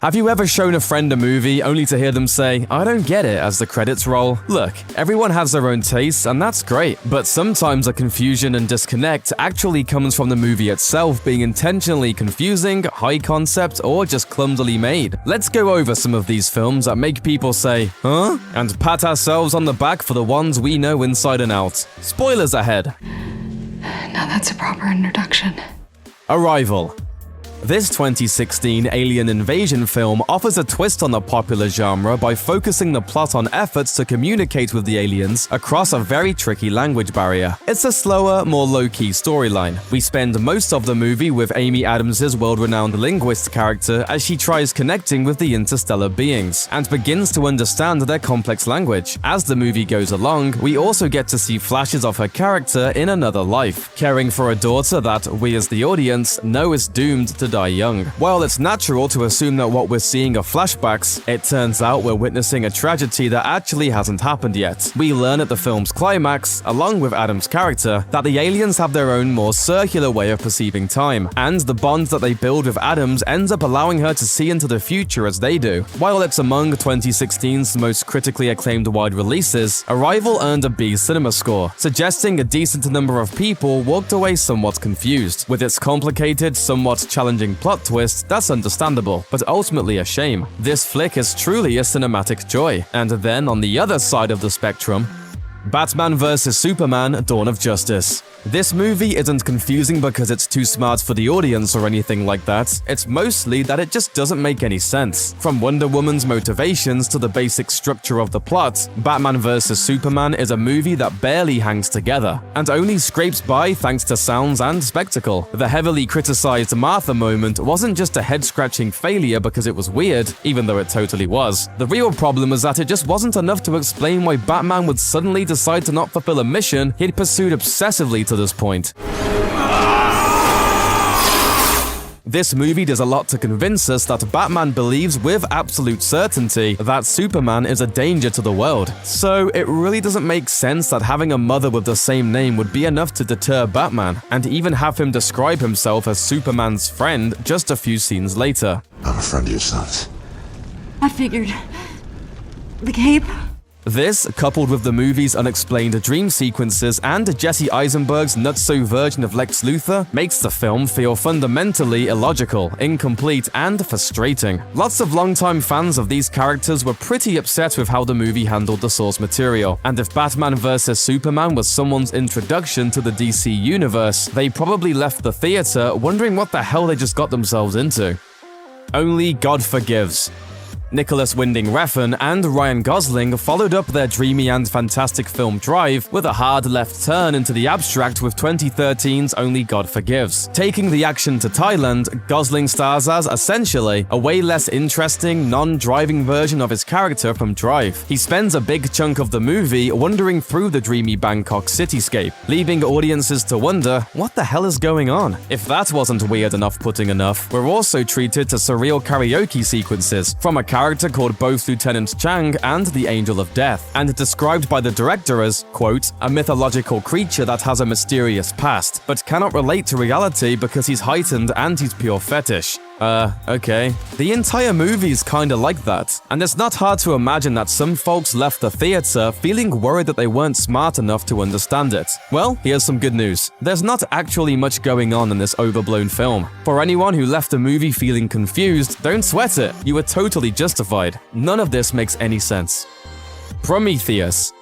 Have you ever shown a friend a movie only to hear them say, "I don't get it," as the credits roll? Look, everyone has their own tastes, and that's great, but sometimes the confusion and disconnect actually comes from the movie itself being intentionally confusing, high concept, or just clumsily made. Let's go over some of these films that make people say, "Huh?" and pat ourselves on the back for the ones we know inside and out. Spoilers ahead. Now that's a proper introduction. Arrival. This 2016 alien invasion film offers a twist on the popular genre by focusing the plot on efforts to communicate with the aliens across a very tricky language barrier. It's a slower, more low-key storyline. We spend most of the movie with Amy Adams' world-renowned linguist character as she tries connecting with the interstellar beings, and begins to understand their complex language. As the movie goes along, we also get to see flashes of her character in another life, caring for a daughter that we as the audience know is doomed to die young. While it's natural to assume that what we're seeing are flashbacks, it turns out we're witnessing a tragedy that actually hasn't happened yet. We learn at the film's climax, along with Adam's character, that the aliens have their own more circular way of perceiving time, and the bond that they build with Adams ends up allowing her to see into the future as they do. While it's among 2016's most critically acclaimed wide releases, Arrival earned a B cinema score, suggesting a decent number of people walked away somewhat confused. With its complicated, somewhat challenging plot twist, that's understandable, but ultimately a shame. This flick is truly a cinematic joy. And then on the other side of the spectrum, Batman vs. Superman: Dawn of Justice. This movie isn't confusing because it's too smart for the audience or anything like that. It's mostly that it just doesn't make any sense. From Wonder Woman's motivations to the basic structure of the plot, Batman vs. Superman is a movie that barely hangs together, and only scrapes by thanks to sounds and spectacle. The heavily criticized Martha moment wasn't just a head-scratching failure because it was weird, even though it totally was. The real problem was that it just wasn't enough to explain why Batman would suddenly decide to not fulfill a mission he'd pursued obsessively to this point. This movie does a lot to convince us that Batman believes with absolute certainty that Superman is a danger to the world. So it really doesn't make sense that having a mother with the same name would be enough to deter Batman, and even have him describe himself as Superman's friend just a few scenes later. I'm a friend of your son's. I figured. The cape? This, coupled with the movie's unexplained dream sequences and Jesse Eisenberg's nutso version of Lex Luthor, makes the film feel fundamentally illogical, incomplete, and frustrating. Lots of longtime fans of these characters were pretty upset with how the movie handled the source material, and if Batman vs. Superman was someone's introduction to the DC universe, they probably left the theater wondering what the hell they just got themselves into. Only God Forgives. Nicholas Winding Refn and Ryan Gosling followed up their dreamy and fantastic film Drive with a hard left turn into the abstract with 2013's Only God Forgives. Taking the action to Thailand, Gosling stars as, essentially, a way less interesting, non-driving version of his character from Drive. He spends a big chunk of the movie wandering through the dreamy Bangkok cityscape, leaving audiences to wonder, what the hell is going on? If that wasn't weird enough putting enough, we're also treated to surreal karaoke sequences from a character called both Lieutenant Chang and the Angel of Death, and described by the director as, quote, a mythological creature that has a mysterious past, but cannot relate to reality because he's heightened and he's pure fetish. Okay. The entire movie's kinda like that, and it's not hard to imagine that some folks left the theater feeling worried that they weren't smart enough to understand it. Well, here's some good news. There's not actually much going on in this overblown film. For anyone who left the movie feeling confused, don't sweat it. You were totally justified. None of this makes any sense. Prometheus.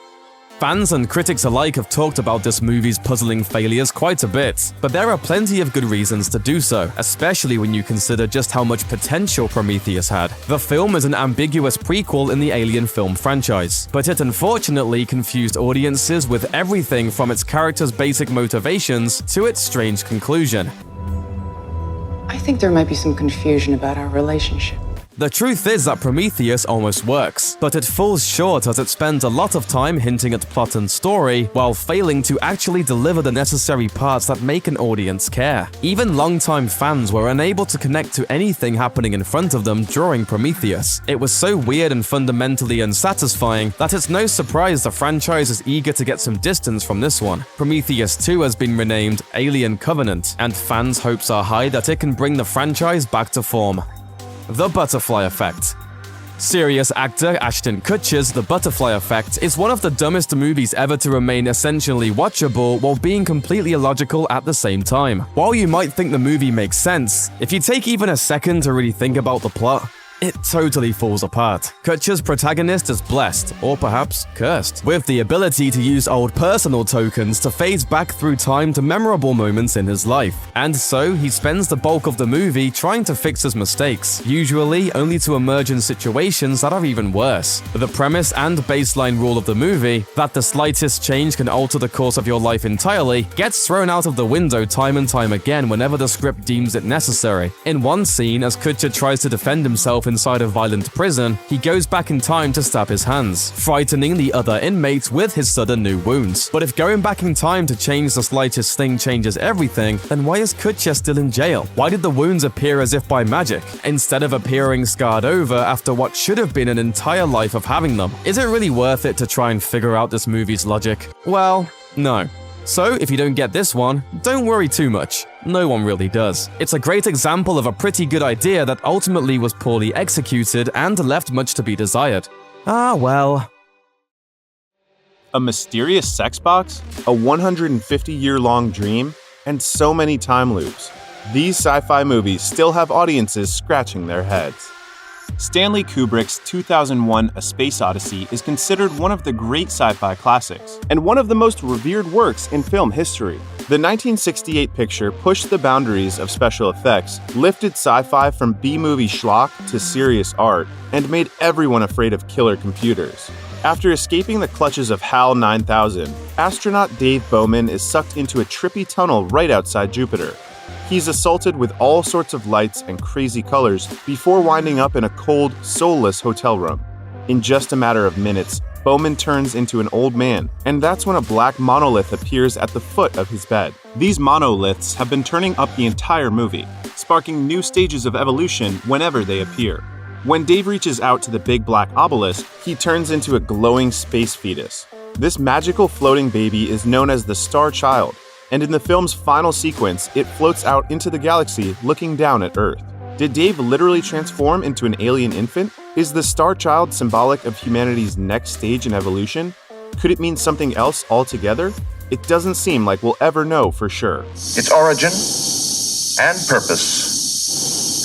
Fans and critics alike have talked about this movie's puzzling failures quite a bit, but there are plenty of good reasons to do so, especially when you consider just how much potential Prometheus had. The film is an ambiguous prequel in the Alien film franchise, but it unfortunately confused audiences with everything from its character's basic motivations to its strange conclusion. I think there might be some confusion about our relationship. The truth is that Prometheus almost works, but it falls short as it spends a lot of time hinting at plot and story while failing to actually deliver the necessary parts that make an audience care. Even longtime fans were unable to connect to anything happening in front of them during Prometheus. It was so weird and fundamentally unsatisfying that it's no surprise the franchise is eager to get some distance from this one. Prometheus 2 has been renamed Alien Covenant, and fans' hopes are high that it can bring the franchise back to form. The Butterfly Effect. Serious actor Ashton Kutcher's The Butterfly Effect is one of the dumbest movies ever to remain essentially watchable while being completely illogical at the same time. While you might think the movie makes sense, if you take even a second to really think about the plot, it totally falls apart. Kutcher's protagonist is blessed, or perhaps cursed, with the ability to use old personal tokens to phase back through time to memorable moments in his life. And so, he spends the bulk of the movie trying to fix his mistakes, usually only to emerge in situations that are even worse. The premise and baseline rule of the movie, that the slightest change can alter the course of your life entirely, gets thrown out of the window time and time again whenever the script deems it necessary. In one scene, as Kutcher tries to defend himself inside a violent prison, he goes back in time to stab his hands, frightening the other inmates with his sudden new wounds. But if going back in time to change the slightest thing changes everything, then why is Kutcher still in jail? Why did the wounds appear as if by magic, instead of appearing scarred over after what should have been an entire life of having them? Is it really worth it to try and figure out this movie's logic? Well, no. So, if you don't get this one, don't worry too much. No one really does. It's a great example of a pretty good idea that ultimately was poorly executed and left much to be desired. Ah, well. A mysterious sex box, a 150-year-long dream, and so many time loops. These sci-fi movies still have audiences scratching their heads. Stanley Kubrick's 2001 A Space Odyssey is considered one of the great sci-fi classics, and one of the most revered works in film history. The 1968 picture pushed the boundaries of special effects, lifted sci-fi from B-movie schlock to serious art, and made everyone afraid of killer computers. After escaping the clutches of HAL 9000, astronaut Dave Bowman is sucked into a trippy tunnel right outside Jupiter. He's assaulted with all sorts of lights and crazy colors before winding up in a cold, soulless hotel room. In just a matter of minutes, Bowman turns into an old man, and that's when a black monolith appears at the foot of his bed. These monoliths have been turning up the entire movie, sparking new stages of evolution whenever they appear. When Dave reaches out to the big black obelisk, he turns into a glowing space fetus. This magical floating baby is known as the Star Child, and in the film's final sequence, it floats out into the galaxy looking down at Earth. Did Dave literally transform into an alien infant? Is the Star Child symbolic of humanity's next stage in evolution? Could it mean something else altogether? It doesn't seem like we'll ever know for sure. Its origin and purpose,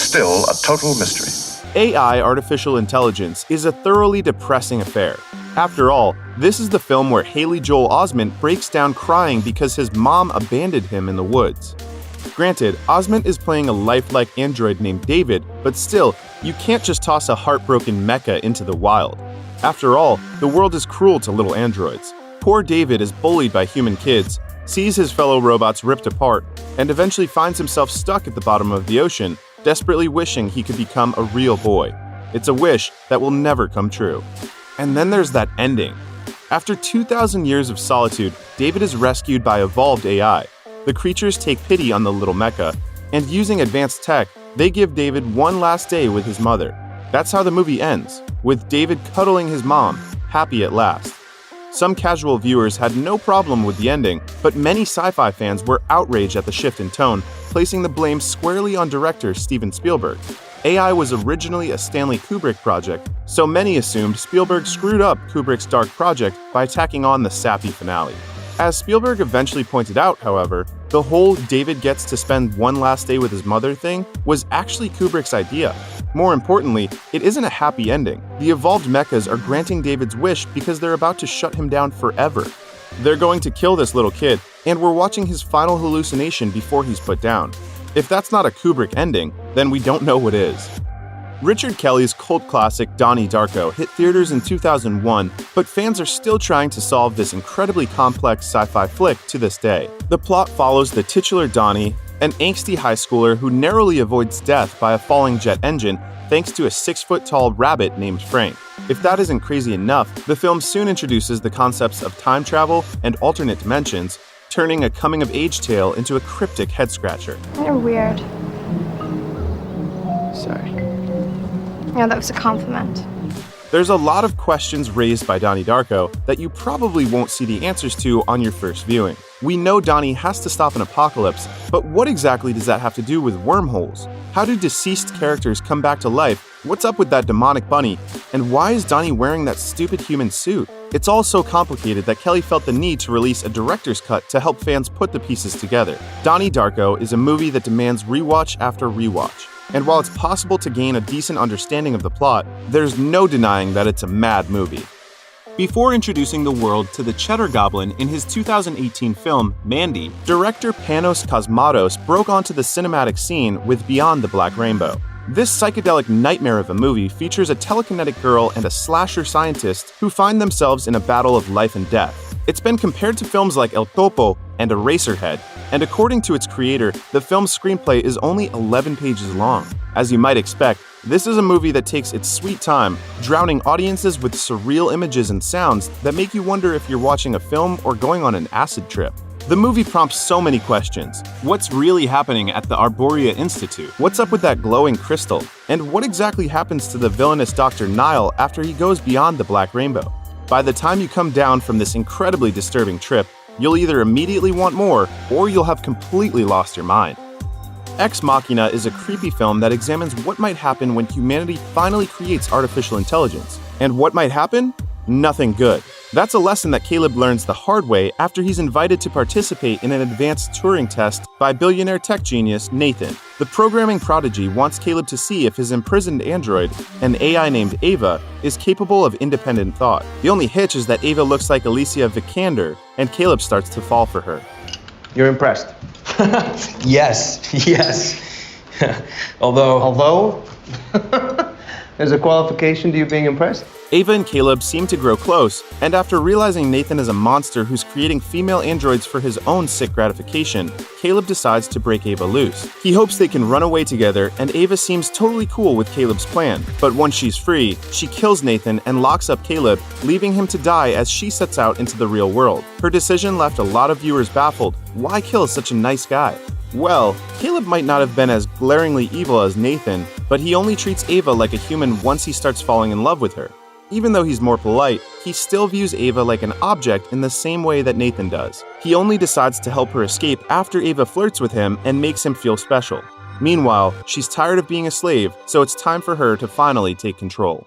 still a total mystery. AI, artificial intelligence, is a thoroughly depressing affair. After all, this is the film where Haley Joel Osment breaks down crying because his mom abandoned him in the woods. Granted, Osment is playing a lifelike android named David, but still, you can't just toss a heartbroken mecha into the wild. After all, the world is cruel to little androids. Poor David is bullied by human kids, sees his fellow robots ripped apart, and eventually finds himself stuck at the bottom of the ocean, desperately wishing he could become a real boy. It's a wish that will never come true. And then there's that ending. After 2,000 years of solitude, David is rescued by evolved AI. The creatures take pity on the little mecha, and using advanced tech, they give David one last day with his mother. That's how the movie ends, with David cuddling his mom, happy at last. Some casual viewers had no problem with the ending, but many sci-fi fans were outraged at the shift in tone, placing the blame squarely on director Steven Spielberg. AI was originally a Stanley Kubrick project, so many assumed Spielberg screwed up Kubrick's dark project by tacking on the sappy finale. As Spielberg eventually pointed out, however, the whole David gets to spend one last day with his mother thing was actually Kubrick's idea. More importantly, it isn't a happy ending. The evolved mechas are granting David's wish because they're about to shut him down forever. They're going to kill this little kid, and we're watching his final hallucination before he's put down. If that's not a Kubrick ending, then we don't know what is. Richard Kelly's cult classic Donnie Darko hit theaters in 2001, but fans are still trying to solve this incredibly complex sci-fi flick to this day. The plot follows the titular Donnie, an angsty high schooler who narrowly avoids death by a falling jet engine thanks to a 6-foot-tall rabbit named Frank. If that isn't crazy enough, the film soon introduces the concepts of time travel and alternate dimensions, turning a coming-of-age tale into a cryptic head-scratcher. You're weird. Sorry. Yeah, that was a compliment. There's a lot of questions raised by Donnie Darko that you probably won't see the answers to on your first viewing. We know Donnie has to stop an apocalypse, but what exactly does that have to do with wormholes? How do deceased characters come back to life? What's up with that demonic bunny? And why is Donnie wearing that stupid human suit? It's all so complicated that Kelly felt the need to release a director's cut to help fans put the pieces together. Donnie Darko is a movie that demands rewatch after rewatch. And while it's possible to gain a decent understanding of the plot, there's no denying that it's a mad movie. Before introducing the world to the Cheddar Goblin in his 2018 film, Mandy, director Panos Cosmatos broke onto the cinematic scene with Beyond the Black Rainbow. This psychedelic nightmare of a movie features a telekinetic girl and a slasher scientist who find themselves in a battle of life and death. It's been compared to films like El Topo and Eraserhead, and according to its creator, the film's screenplay is only 11 pages long. As you might expect, this is a movie that takes its sweet time, drowning audiences with surreal images and sounds that make you wonder if you're watching a film or going on an acid trip. The movie prompts so many questions. What's really happening at the Arborea Institute? What's up with that glowing crystal? And what exactly happens to the villainous Dr. Nile after he goes beyond the Black Rainbow? By the time you come down from this incredibly disturbing trip, you'll either immediately want more, or you'll have completely lost your mind. Ex Machina is a creepy film that examines what might happen when humanity finally creates artificial intelligence. And what might happen? Nothing good. That's a lesson that Caleb learns the hard way after he's invited to participate in an advanced Turing test by billionaire tech genius Nathan. The programming prodigy wants Caleb to see if his imprisoned android, an AI named Ava, is capable of independent thought. The only hitch is that Ava looks like Alicia Vikander, and Caleb starts to fall for her. You're impressed? Yes. Although? There's a qualification to you being impressed? Ava and Caleb seem to grow close, and after realizing Nathan is a monster who's creating female androids for his own sick gratification, Caleb decides to break Ava loose. He hopes they can run away together, and Ava seems totally cool with Caleb's plan. But once she's free, she kills Nathan and locks up Caleb, leaving him to die as she sets out into the real world. Her decision left a lot of viewers baffled. Why kill such a nice guy? Well, Caleb might not have been as glaringly evil as Nathan, but he only treats Ava like a human once he starts falling in love with her. Even though he's more polite, he still views Ava like an object in the same way that Nathan does. He only decides to help her escape after Ava flirts with him and makes him feel special. Meanwhile, she's tired of being a slave, so it's time for her to finally take control.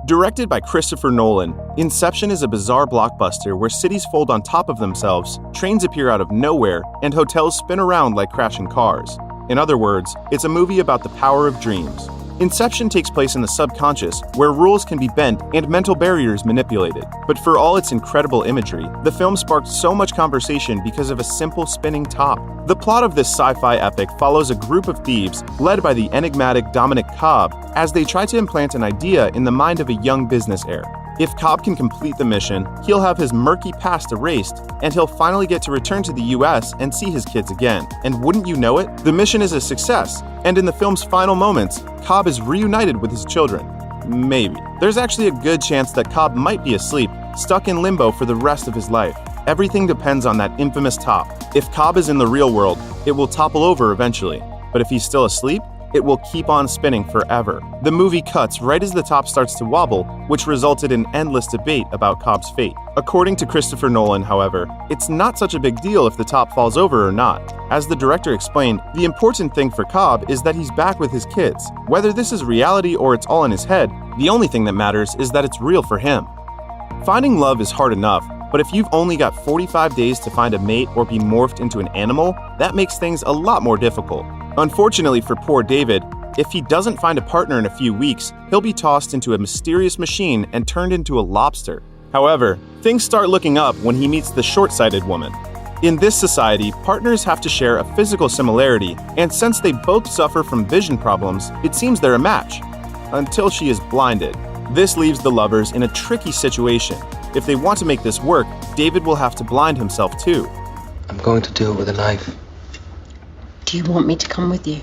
Directed by Christopher Nolan, Inception is a bizarre blockbuster where cities fold on top of themselves, trains appear out of nowhere, and hotels spin around like crashing cars. In other words, it's a movie about the power of dreams. Inception takes place in the subconscious, where rules can be bent and mental barriers manipulated. But for all its incredible imagery, the film sparked so much conversation because of a simple spinning top. The plot of this sci-fi epic follows a group of thieves, led by the enigmatic Dominic Cobb, as they try to implant an idea in the mind of a young business heir. If Cobb can complete the mission, he'll have his murky past erased, and he'll finally get to return to the US and see his kids again. And wouldn't you know it, the mission is a success, and in the film's final moments, Cobb is reunited with his children. Maybe. There's actually a good chance that Cobb might be asleep, stuck in limbo for the rest of his life. Everything depends on that infamous top. If Cobb is in the real world, it will topple over eventually. But if he's still asleep, it will keep on spinning forever. The movie cuts right as the top starts to wobble, which resulted in endless debate about Cobb's fate. According to Christopher Nolan, however, it's not such a big deal if the top falls over or not. As the director explained, the important thing for Cobb is that he's back with his kids. Whether this is reality or it's all in his head, the only thing that matters is that it's real for him. Finding love is hard enough, but if you've only got 45 days to find a mate or be morphed into an animal, that makes things a lot more difficult. Unfortunately for poor David, if he doesn't find a partner in a few weeks, he'll be tossed into a mysterious machine and turned into a lobster. However, things start looking up when he meets the short-sighted woman. In this society, partners have to share a physical similarity, and since they both suffer from vision problems, it seems they're a match. Until she is blinded. This leaves the lovers in a tricky situation. If they want to make this work, David will have to blind himself too. I'm going to do it with a knife. Do you want me to come with you?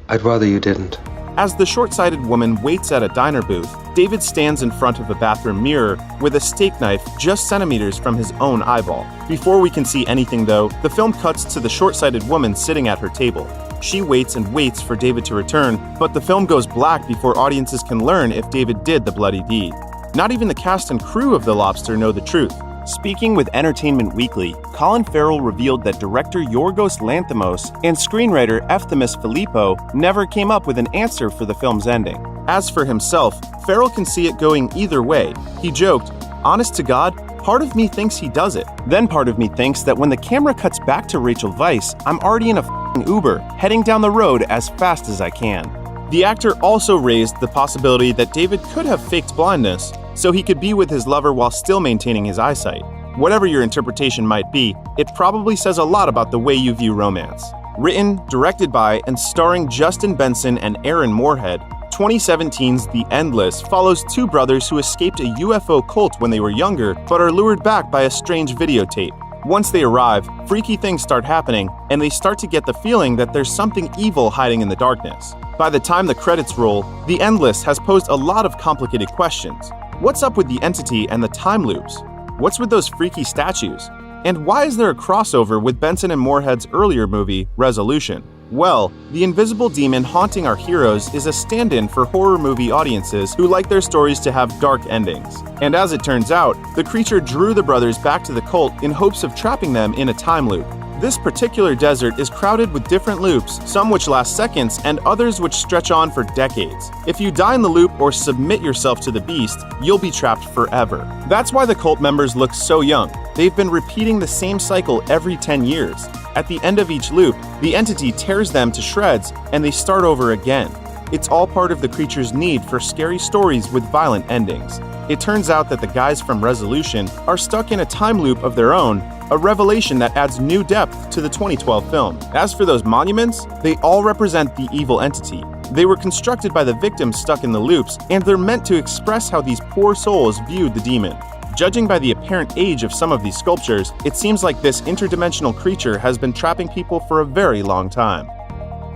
I'd rather you didn't. As the short-sighted woman waits at a diner booth, David stands in front of a bathroom mirror with a steak knife just centimeters from his own eyeball. Before we can see anything though, the film cuts to the short-sighted woman sitting at her table. She waits and waits for David to return, but the film goes black before audiences can learn if David did the bloody deed. Not even the cast and crew of The Lobster know the truth. Speaking with Entertainment Weekly, Colin Farrell revealed that director Yorgos Lanthimos and screenwriter Efthimis Filippo never came up with an answer for the film's ending. As for himself, Farrell can see it going either way. He joked, "Honest to God, part of me thinks he does it. Then part of me thinks that when the camera cuts back to Rachel Weisz, I'm already in a f***ing Uber, heading down the road as fast as I can." The actor also raised the possibility that David could have faked blindness, so he could be with his lover while still maintaining his eyesight. Whatever your interpretation might be, it probably says a lot about the way you view romance. Written, directed by, and starring Justin Benson and Aaron Moorhead, 2017's The Endless follows two brothers who escaped a UFO cult when they were younger, but are lured back by a strange videotape. Once they arrive, freaky things start happening, and they start to get the feeling that there's something evil hiding in the darkness. By the time the credits roll, The Endless has posed a lot of complicated questions. What's up with the entity and the time loops? What's with those freaky statues? And why is there a crossover with Benson and Moorhead's earlier movie, Resolution? Well, the invisible demon haunting our heroes is a stand-in for horror movie audiences who like their stories to have dark endings. And as it turns out, the creature drew the brothers back to the cult in hopes of trapping them in a time loop. This particular desert is crowded with different loops, some which last seconds and others which stretch on for decades. If you die in the loop or submit yourself to the beast, you'll be trapped forever. That's why the cult members look so young. They've been repeating the same cycle every 10 years. At the end of each loop, the entity tears them to shreds and they start over again. It's all part of the creature's need for scary stories with violent endings. It turns out that the guys from Resolution are stuck in a time loop of their own, a revelation that adds new depth to the 2012 film. As for those monuments, they all represent the evil entity. They were constructed by the victims stuck in the loops, and they're meant to express how these poor souls viewed the demon. Judging by the apparent age of some of these sculptures, it seems like this interdimensional creature has been trapping people for a very long time.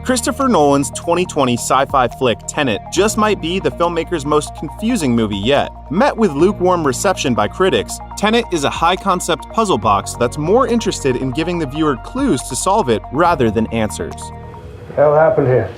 Christopher Nolan's 2020 sci-fi flick Tenet just might be the filmmaker's most confusing movie yet. Met with lukewarm reception by critics, Tenet is a high-concept puzzle box that's more interested in giving the viewer clues to solve it rather than answers. What the hell happened here?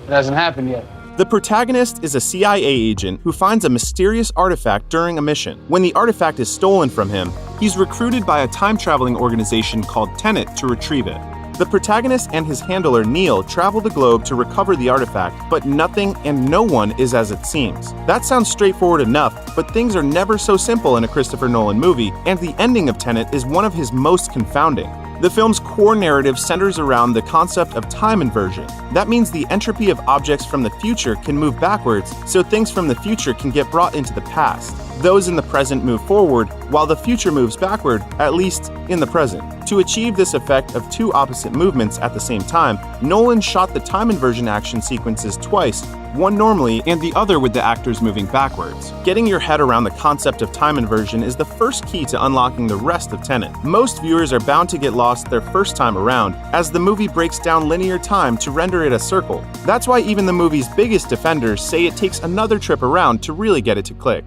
It hasn't happened yet. The protagonist is a CIA agent who finds a mysterious artifact during a mission. When the artifact is stolen from him, he's recruited by a time-traveling organization called Tenet to retrieve it. The protagonist and his handler Neil travel the globe to recover the artifact, but nothing and no one is as it seems. That sounds straightforward enough, but things are never so simple in a Christopher Nolan movie, and the ending of Tenet is one of his most confounding. The film's core narrative centers around the concept of time inversion. That means the entropy of objects from the future can move backwards, so things from the future can get brought into the past. Those in the present move forward, while the future moves backward, at least in the present. To achieve this effect of two opposite movements at the same time, Nolan shot the time inversion action sequences twice, one normally and the other with the actors moving backwards. Getting your head around the concept of time inversion is the first key to unlocking the rest of Tenet. Most viewers are bound to get lost their first time around, as the movie breaks down linear time to render it a circle. That's why even the movie's biggest defenders say it takes another trip around to really get it to click.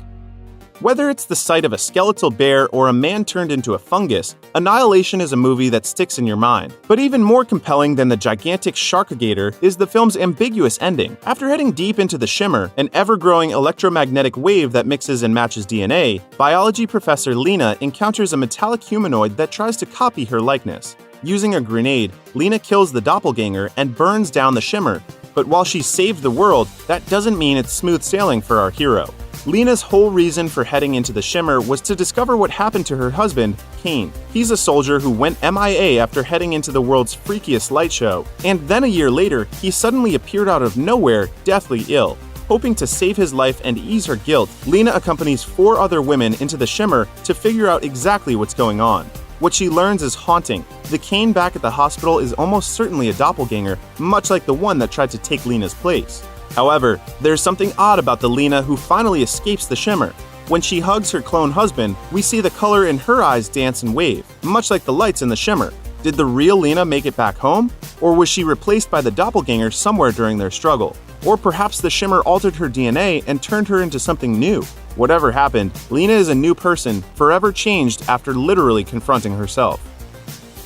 Whether it's the sight of a skeletal bear or a man turned into a fungus, Annihilation is a movie that sticks in your mind. But even more compelling than the gigantic Sharkagator is the film's ambiguous ending. After heading deep into the Shimmer, an ever-growing electromagnetic wave that mixes and matches DNA, biology professor Lena encounters a metallic humanoid that tries to copy her likeness. Using a grenade, Lena kills the doppelganger and burns down the Shimmer. But while she saved the world, that doesn't mean it's smooth sailing for our hero. Lena's whole reason for heading into the Shimmer was to discover what happened to her husband, Kane. He's a soldier who went MIA after heading into the world's freakiest light show, and then a year later, he suddenly appeared out of nowhere, deathly ill. Hoping to save his life and ease her guilt, Lena accompanies 4 other women into the Shimmer to figure out exactly what's going on. What she learns is haunting. The Kane back at the hospital is almost certainly a doppelganger, much like the one that tried to take Lena's place. However, there's something odd about the Lena who finally escapes the Shimmer. When she hugs her clone husband, we see the color in her eyes dance and wave, much like the lights in the Shimmer. Did the real Lena make it back home? Or was she replaced by the doppelganger somewhere during their struggle? Or perhaps the Shimmer altered her DNA and turned her into something new? Whatever happened, Lena is a new person, forever changed after literally confronting herself.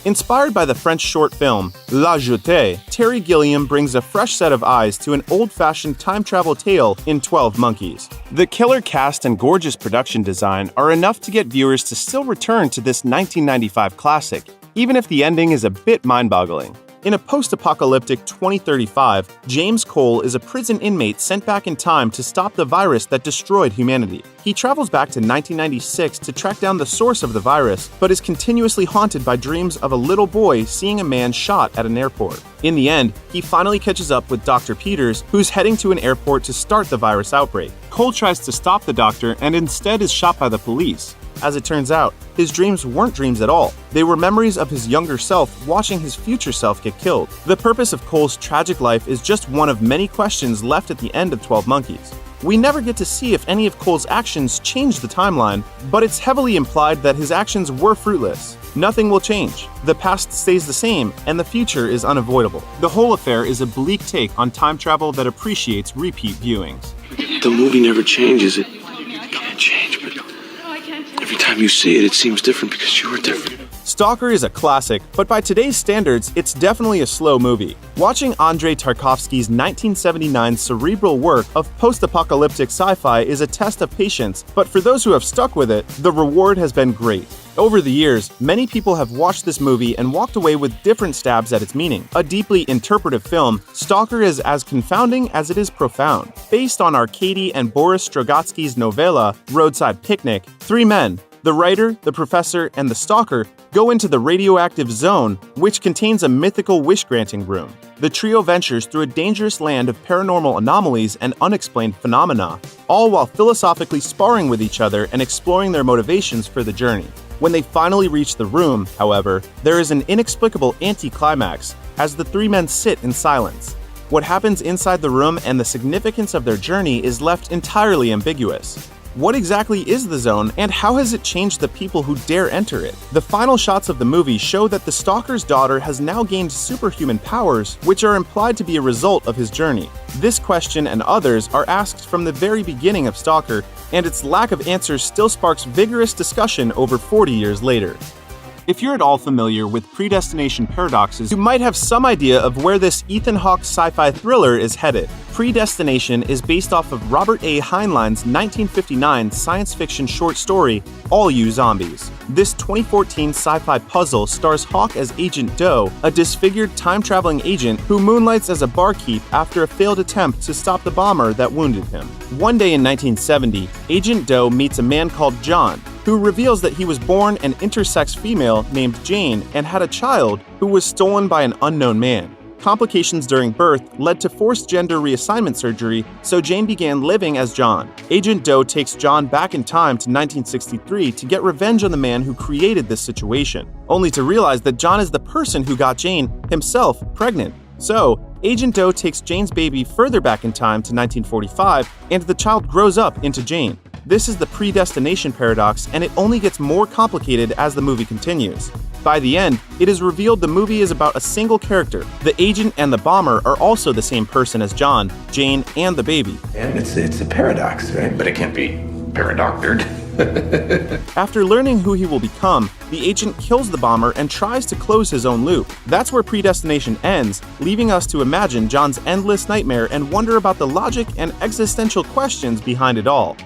Inspired by the French short film La Jetée, Terry Gilliam brings a fresh set of eyes to an old-fashioned time travel tale in 12 Monkeys. The killer cast and gorgeous production design are enough to get viewers to still return to this 1995 classic, even if the ending is a bit mind-boggling. In a post-apocalyptic 2035, James Cole is a prison inmate sent back in time to stop the virus that destroyed humanity. He travels back to 1996 to track down the source of the virus, but is continuously haunted by dreams of a little boy seeing a man shot at an airport. In the end, he finally catches up with Dr. Peters, who's heading to an airport to start the virus outbreak. Cole tries to stop the doctor and instead is shot by the police. As it turns out, his dreams weren't dreams at all. They were memories of his younger self watching his future self get killed. The purpose of Cole's tragic life is just one of many questions left at the end of 12 Monkeys. We never get to see if any of Cole's actions changed the timeline, but it's heavily implied that his actions were fruitless. Nothing will change. The past stays the same, and the future is unavoidable. The whole affair is a bleak take on time travel that appreciates repeat viewings. The movie never changes. It can't change, but every time you see it, it seems different because you were different. Stalker is a classic, but by today's standards, it's definitely a slow movie. Watching Andrei Tarkovsky's 1979 cerebral work of post-apocalyptic sci-fi is a test of patience, but for those who have stuck with it, the reward has been great. Over the years, many people have watched this movie and walked away with different stabs at its meaning. A deeply interpretive film, Stalker is as confounding as it is profound. Based on Arkady and Boris Strugatsky's novella, Roadside Picnic, three men, the writer, the professor, and the stalker, go into the radioactive zone, which contains a mythical wish-granting room. The trio ventures through a dangerous land of paranormal anomalies and unexplained phenomena, all while philosophically sparring with each other and exploring their motivations for the journey. When they finally reach the room, however, there is an inexplicable anticlimax as the three men sit in silence. What happens inside the room and the significance of their journey is left entirely ambiguous. What exactly is the zone, and how has it changed the people who dare enter it? The final shots of the movie show that the stalker's daughter has now gained superhuman powers, which are implied to be a result of his journey. This question and others are asked from the very beginning of Stalker, and its lack of answers still sparks vigorous discussion over 40 years later. If you're at all familiar with predestination paradoxes, you might have some idea of where this Ethan Hawke sci-fi thriller is headed. Predestination is based off of Robert A. Heinlein's 1959 science fiction short story, All You Zombies. This 2014 sci-fi puzzle stars Hawke as Agent Doe, a disfigured time-traveling agent who moonlights as a barkeep after a failed attempt to stop the bomber that wounded him. One day in 1970, Agent Doe meets a man called John, who reveals that he was born an intersex female named Jane and had a child who was stolen by an unknown man. Complications during birth led to forced gender reassignment surgery, so Jane began living as John. Agent Doe takes John back in time to 1963 to get revenge on the man who created this situation, only to realize that John is the person who got Jane, himself, pregnant. So, Agent Doe takes Jane's baby further back in time to 1945, and the child grows up into Jane. This is the predestination paradox, and it only gets more complicated as the movie continues. By the end, it is revealed the movie is about a single character. The agent and the bomber are also the same person as John, Jane, and the baby. And it's a paradox, right? But it can't be paradoctored. After learning who he will become, the agent kills the bomber and tries to close his own loop. That's where predestination ends, leaving us to imagine John's endless nightmare and wonder about the logic and existential questions behind it all.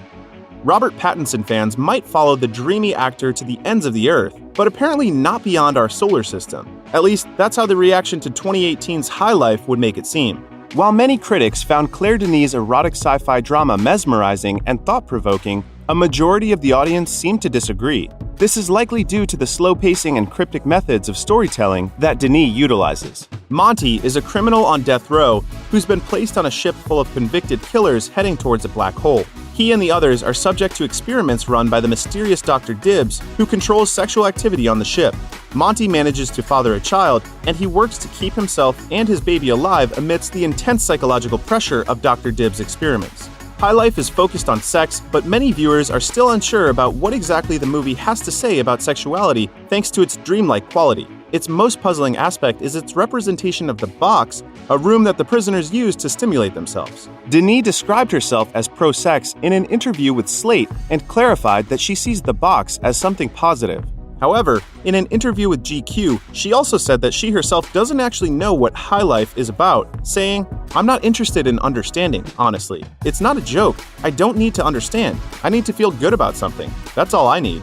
Robert Pattinson fans might follow the dreamy actor to the ends of the earth, but apparently not beyond our solar system. At least, that's how the reaction to 2018's High Life would make it seem. While many critics found Claire Denis' erotic sci-fi drama mesmerizing and thought-provoking, a majority of the audience seemed to disagree. This is likely due to the slow pacing and cryptic methods of storytelling that Denis utilizes. Monty is a criminal on death row who's been placed on a ship full of convicted killers heading towards a black hole. He and the others are subject to experiments run by the mysterious Dr. Dibbs, who controls sexual activity on the ship. Monty manages to father a child, and he works to keep himself and his baby alive amidst the intense psychological pressure of Dr. Dibbs' experiments. High Life is focused on sex, but many viewers are still unsure about what exactly the movie has to say about sexuality thanks to its dreamlike quality. Its most puzzling aspect is its representation of the box, a room that the prisoners use to stimulate themselves. Denis described herself as pro-sex in an interview with Slate and clarified that she sees the box as something positive. However, in an interview with GQ, she also said that she herself doesn't actually know what high life is about, saying, "I'm not interested in understanding, honestly. It's not a joke. I don't need to understand. I need to feel good about something. That's all I need."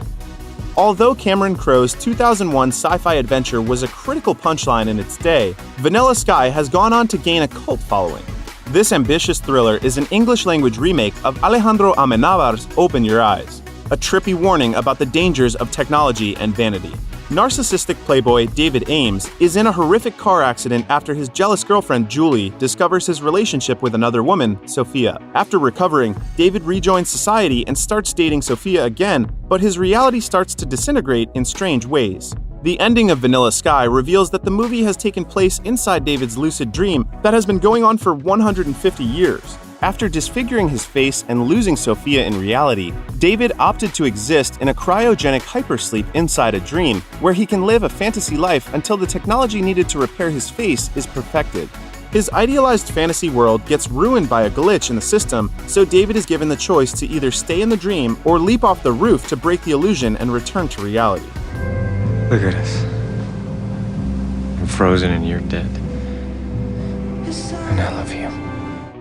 Although Cameron Crowe's 2001 sci-fi adventure was a critical punchline in its day, Vanilla Sky has gone on to gain a cult following. This ambitious thriller is an English-language remake of Alejandro Amenábar's Open Your Eyes, a trippy warning about the dangers of technology and vanity. Narcissistic playboy David Ames is in a horrific car accident after his jealous girlfriend Julie discovers his relationship with another woman, Sophia. After recovering, David rejoins society and starts dating Sophia again, but his reality starts to disintegrate in strange ways. The ending of Vanilla Sky reveals that the movie has taken place inside David's lucid dream that has been going on for 150 years. After disfiguring his face and losing Sophia in reality, David opted to exist in a cryogenic hypersleep inside a dream, where he can live a fantasy life until the technology needed to repair his face is perfected. His idealized fantasy world gets ruined by a glitch in the system, so David is given the choice to either stay in the dream or leap off the roof to break the illusion and return to reality. Look at us. I'm frozen and you're dead. And I love you.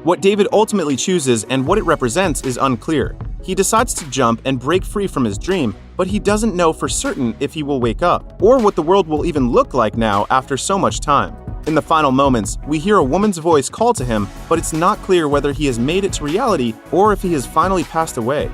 What David ultimately chooses and what it represents is unclear. He decides to jump and break free from his dream, but he doesn't know for certain if he will wake up, or what the world will even look like now after so much time. In the final moments, we hear a woman's voice call to him, but it's not clear whether he has made it to reality or if he has finally passed away.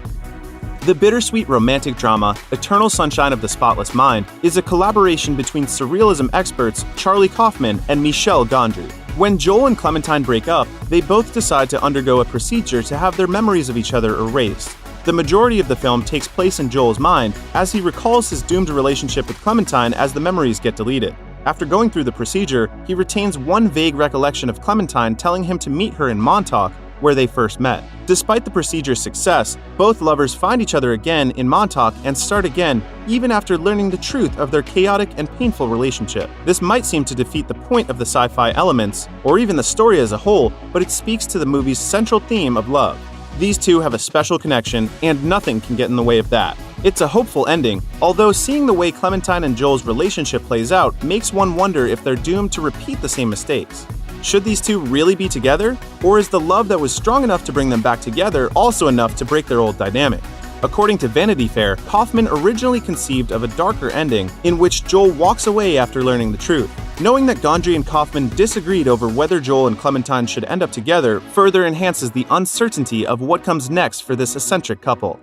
The bittersweet romantic drama, Eternal Sunshine of the Spotless Mind, is a collaboration between surrealism experts Charlie Kaufman and Michel Gondry. When Joel and Clementine break up, they both decide to undergo a procedure to have their memories of each other erased. The majority of the film takes place in Joel's mind as he recalls his doomed relationship with Clementine as the memories get deleted. After going through the procedure, he retains one vague recollection of Clementine telling him to meet her in Montauk, where they first met. Despite the procedure's success, both lovers find each other again in Montauk and start again, even after learning the truth of their chaotic and painful relationship. This might seem to defeat the point of the sci-fi elements, or even the story as a whole, but it speaks to the movie's central theme of love. These two have a special connection, and nothing can get in the way of that. It's a hopeful ending, although seeing the way Clementine and Joel's relationship plays out makes one wonder if they're doomed to repeat the same mistakes. Should these two really be together? Or is the love that was strong enough to bring them back together also enough to break their old dynamic? According to Vanity Fair, Kaufman originally conceived of a darker ending in which Joel walks away after learning the truth. Knowing that Gondry and Kaufman disagreed over whether Joel and Clementine should end up together further enhances the uncertainty of what comes next for this eccentric couple.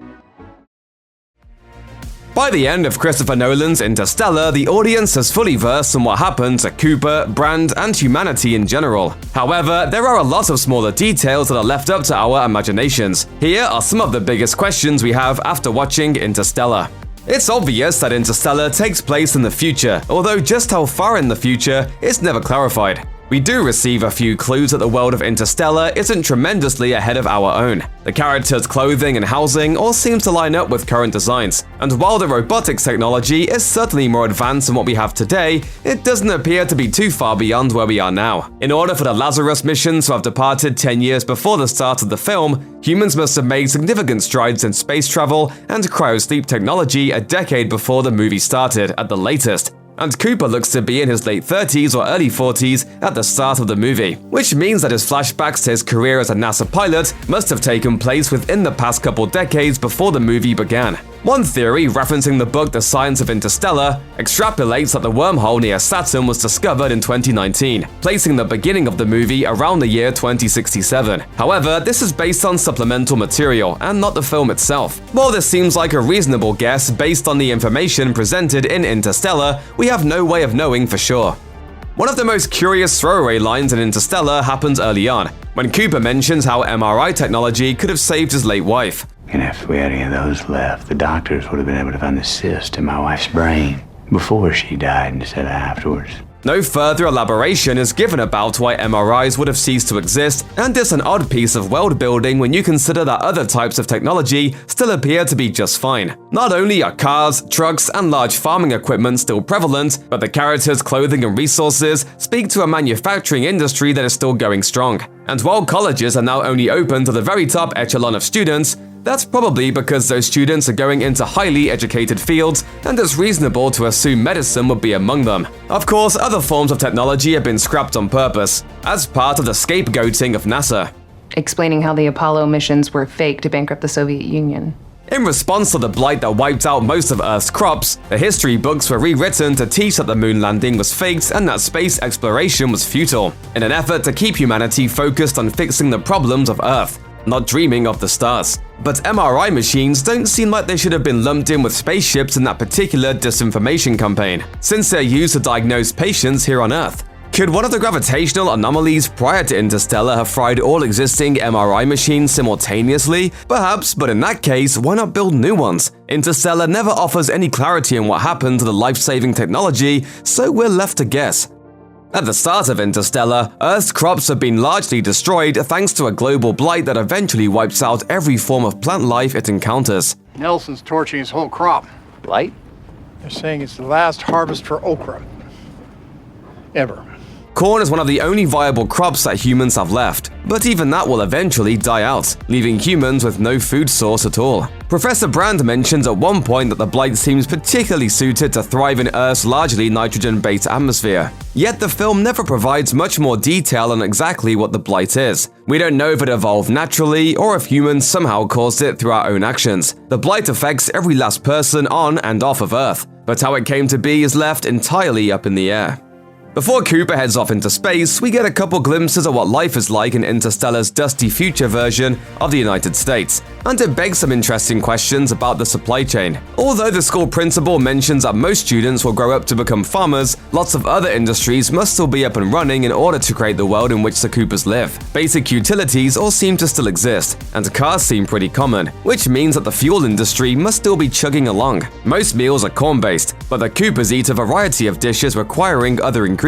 By the end of Christopher Nolan's Interstellar, the audience is fully versed in what happened to Cooper, Brand, and humanity in general. However, there are a lot of smaller details that are left up to our imaginations. Here are some of the biggest questions we have after watching Interstellar. It's obvious that Interstellar takes place in the future, although just how far in the future is never clarified. We do receive a few clues that the world of Interstellar isn't tremendously ahead of our own. The characters' clothing and housing all seem to line up with current designs, and while the robotics technology is certainly more advanced than what we have today, it doesn't appear to be too far beyond where we are now. In order for the Lazarus mission to have departed 10 years before the start of the film, humans must have made significant strides in space travel and cryosleep technology a decade before the movie started at the latest. And Cooper looks to be in his late 30s or early 40s at the start of the movie, which means that his flashbacks to his career as a NASA pilot must have taken place within the past couple decades before the movie began. One theory, referencing the book The Science of Interstellar, extrapolates that the wormhole near Saturn was discovered in 2019, placing the beginning of the movie around the year 2067. However, this is based on supplemental material and not the film itself. While this seems like a reasonable guess based on the information presented in Interstellar, we have no way of knowing for sure. One of the most curious throwaway lines in Interstellar happens early on, when Cooper mentions how MRI technology could have saved his late wife. And if we had any of those left, the doctors would have been able to find the cyst in my wife's brain before she died instead of afterwards. No further elaboration is given about why MRIs would have ceased to exist, and it's an odd piece of world building when you consider that other types of technology still appear to be just fine. Not only are cars, trucks, and large farming equipment still prevalent, but the characters' clothing and resources speak to a manufacturing industry that is still going strong. And while colleges are now only open to the very top echelon of students, That's probably because those students are going into highly educated fields, and it's reasonable to assume medicine would be among them. Of course, other forms of technology have been scrapped on purpose, as part of the scapegoating of NASA. Explaining how the Apollo missions were fake to bankrupt the Soviet Union. In response to the blight that wiped out most of Earth's crops, the history books were rewritten to teach that the moon landing was faked and that space exploration was futile, in an effort to keep humanity focused on fixing the problems of Earth, not dreaming of the stars. But MRI machines don't seem like they should have been lumped in with spaceships in that particular disinformation campaign, since they're used to diagnose patients here on Earth. Could one of the gravitational anomalies prior to Interstellar have fried all existing MRI machines simultaneously? Perhaps, but in that case, why not build new ones? Interstellar never offers any clarity on what happened to the life-saving technology, so we're left to guess. At the start of Interstellar, Earth's crops have been largely destroyed thanks to a global blight that eventually wipes out every form of plant life it encounters. Nelson's torching his whole crop. Blight? They're saying it's the last harvest for okra. Ever. Corn is one of the only viable crops that humans have left, but even that will eventually die out, leaving humans with no food source at all. Professor Brand mentions at one point that the blight seems particularly suited to thrive in Earth's largely nitrogen-based atmosphere. Yet the film never provides much more detail on exactly what the blight is. We don't know if it evolved naturally or if humans somehow caused it through our own actions. The blight affects every last person on and off of Earth, but how it came to be is left entirely up in the air. Before Cooper heads off into space, we get a couple glimpses of what life is like in Interstellar's dusty future version of the United States, and it begs some interesting questions about the supply chain. Although the school principal mentions that most students will grow up to become farmers, lots of other industries must still be up and running in order to create the world in which the Coopers live. Basic utilities all seem to still exist, and cars seem pretty common, which means that the fuel industry must still be chugging along. Most meals are corn-based, but the Coopers eat a variety of dishes requiring other ingredients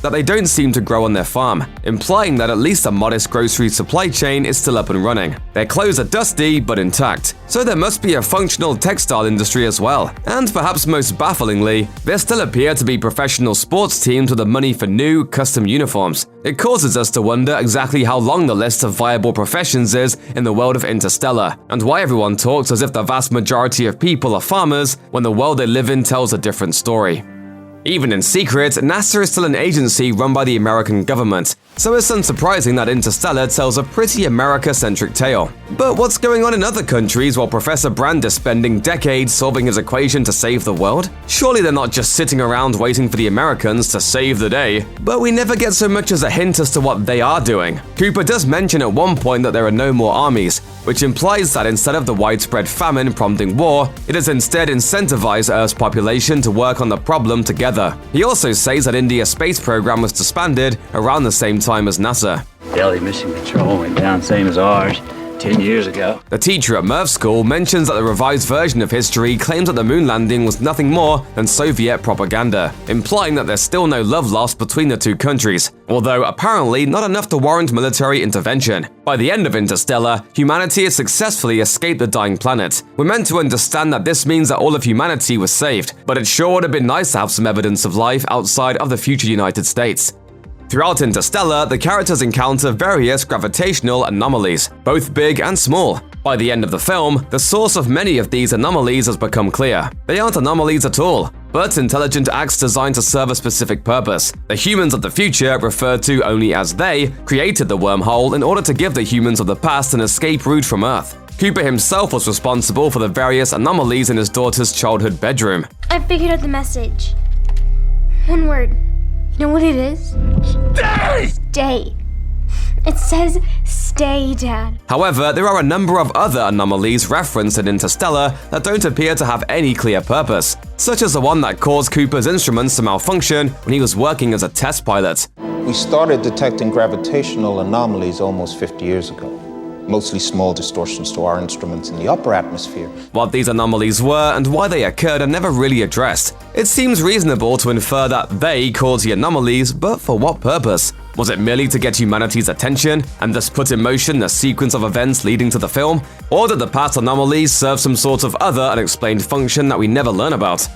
that they don't seem to grow on their farm, implying that at least a modest grocery supply chain is still up and running. Their clothes are dusty but intact, so there must be a functional textile industry as well. And perhaps most bafflingly, there still appear to be professional sports teams with the money for new, custom uniforms. It causes us to wonder exactly how long the list of viable professions is in the world of Interstellar, and why everyone talks as if the vast majority of people are farmers when the world they live in tells a different story. Even in secret, NASA is still an agency run by the American government, so it's unsurprising that Interstellar tells a pretty America-centric tale. But what's going on in other countries while Professor Brand is spending decades solving his equation to save the world? Surely they're not just sitting around waiting for the Americans to save the day. But we never get so much as a hint as to what they are doing. Cooper does mention at one point that there are no more armies, which implies that instead of the widespread famine prompting war, it has instead incentivized Earth's population to work on the problem together. He also says that India's space program was disbanded around the same time as NASA. Delhi Mission Control went down same as ours 10 years ago. The teacher at Murph School mentions that the revised version of history claims that the moon landing was nothing more than Soviet propaganda, implying that there's still no love lost between the two countries, although apparently not enough to warrant military intervention. By the end of Interstellar, humanity has successfully escaped the dying planet. We're meant to understand that this means that all of humanity was saved, but it sure would have been nice to have some evidence of life outside of the future United States. Throughout Interstellar, the characters encounter various gravitational anomalies, both big and small. By the end of the film, the source of many of these anomalies has become clear. They aren't anomalies at all, but intelligent acts designed to serve a specific purpose. The humans of the future, referred to only as they, created the wormhole in order to give the humans of the past an escape route from Earth. Cooper himself was responsible for the various anomalies in his daughter's childhood bedroom. I figured out the message. One word. You know what it is? Stay! Stay. It says stay, Dad. However, there are a number of other anomalies referenced in Interstellar that don't appear to have any clear purpose, such as the one that caused Cooper's instruments to malfunction when he was working as a test pilot. We started detecting gravitational anomalies almost 50 years ago. Mostly small distortions to our instruments in the upper atmosphere. What these anomalies were and why they occurred are never really addressed. It seems reasonable to infer that they caused the anomalies, but for what purpose? Was it merely to get humanity's attention and thus put in motion the sequence of events leading to the film? Or did the past anomalies serve some sort of other unexplained function that we never learn about?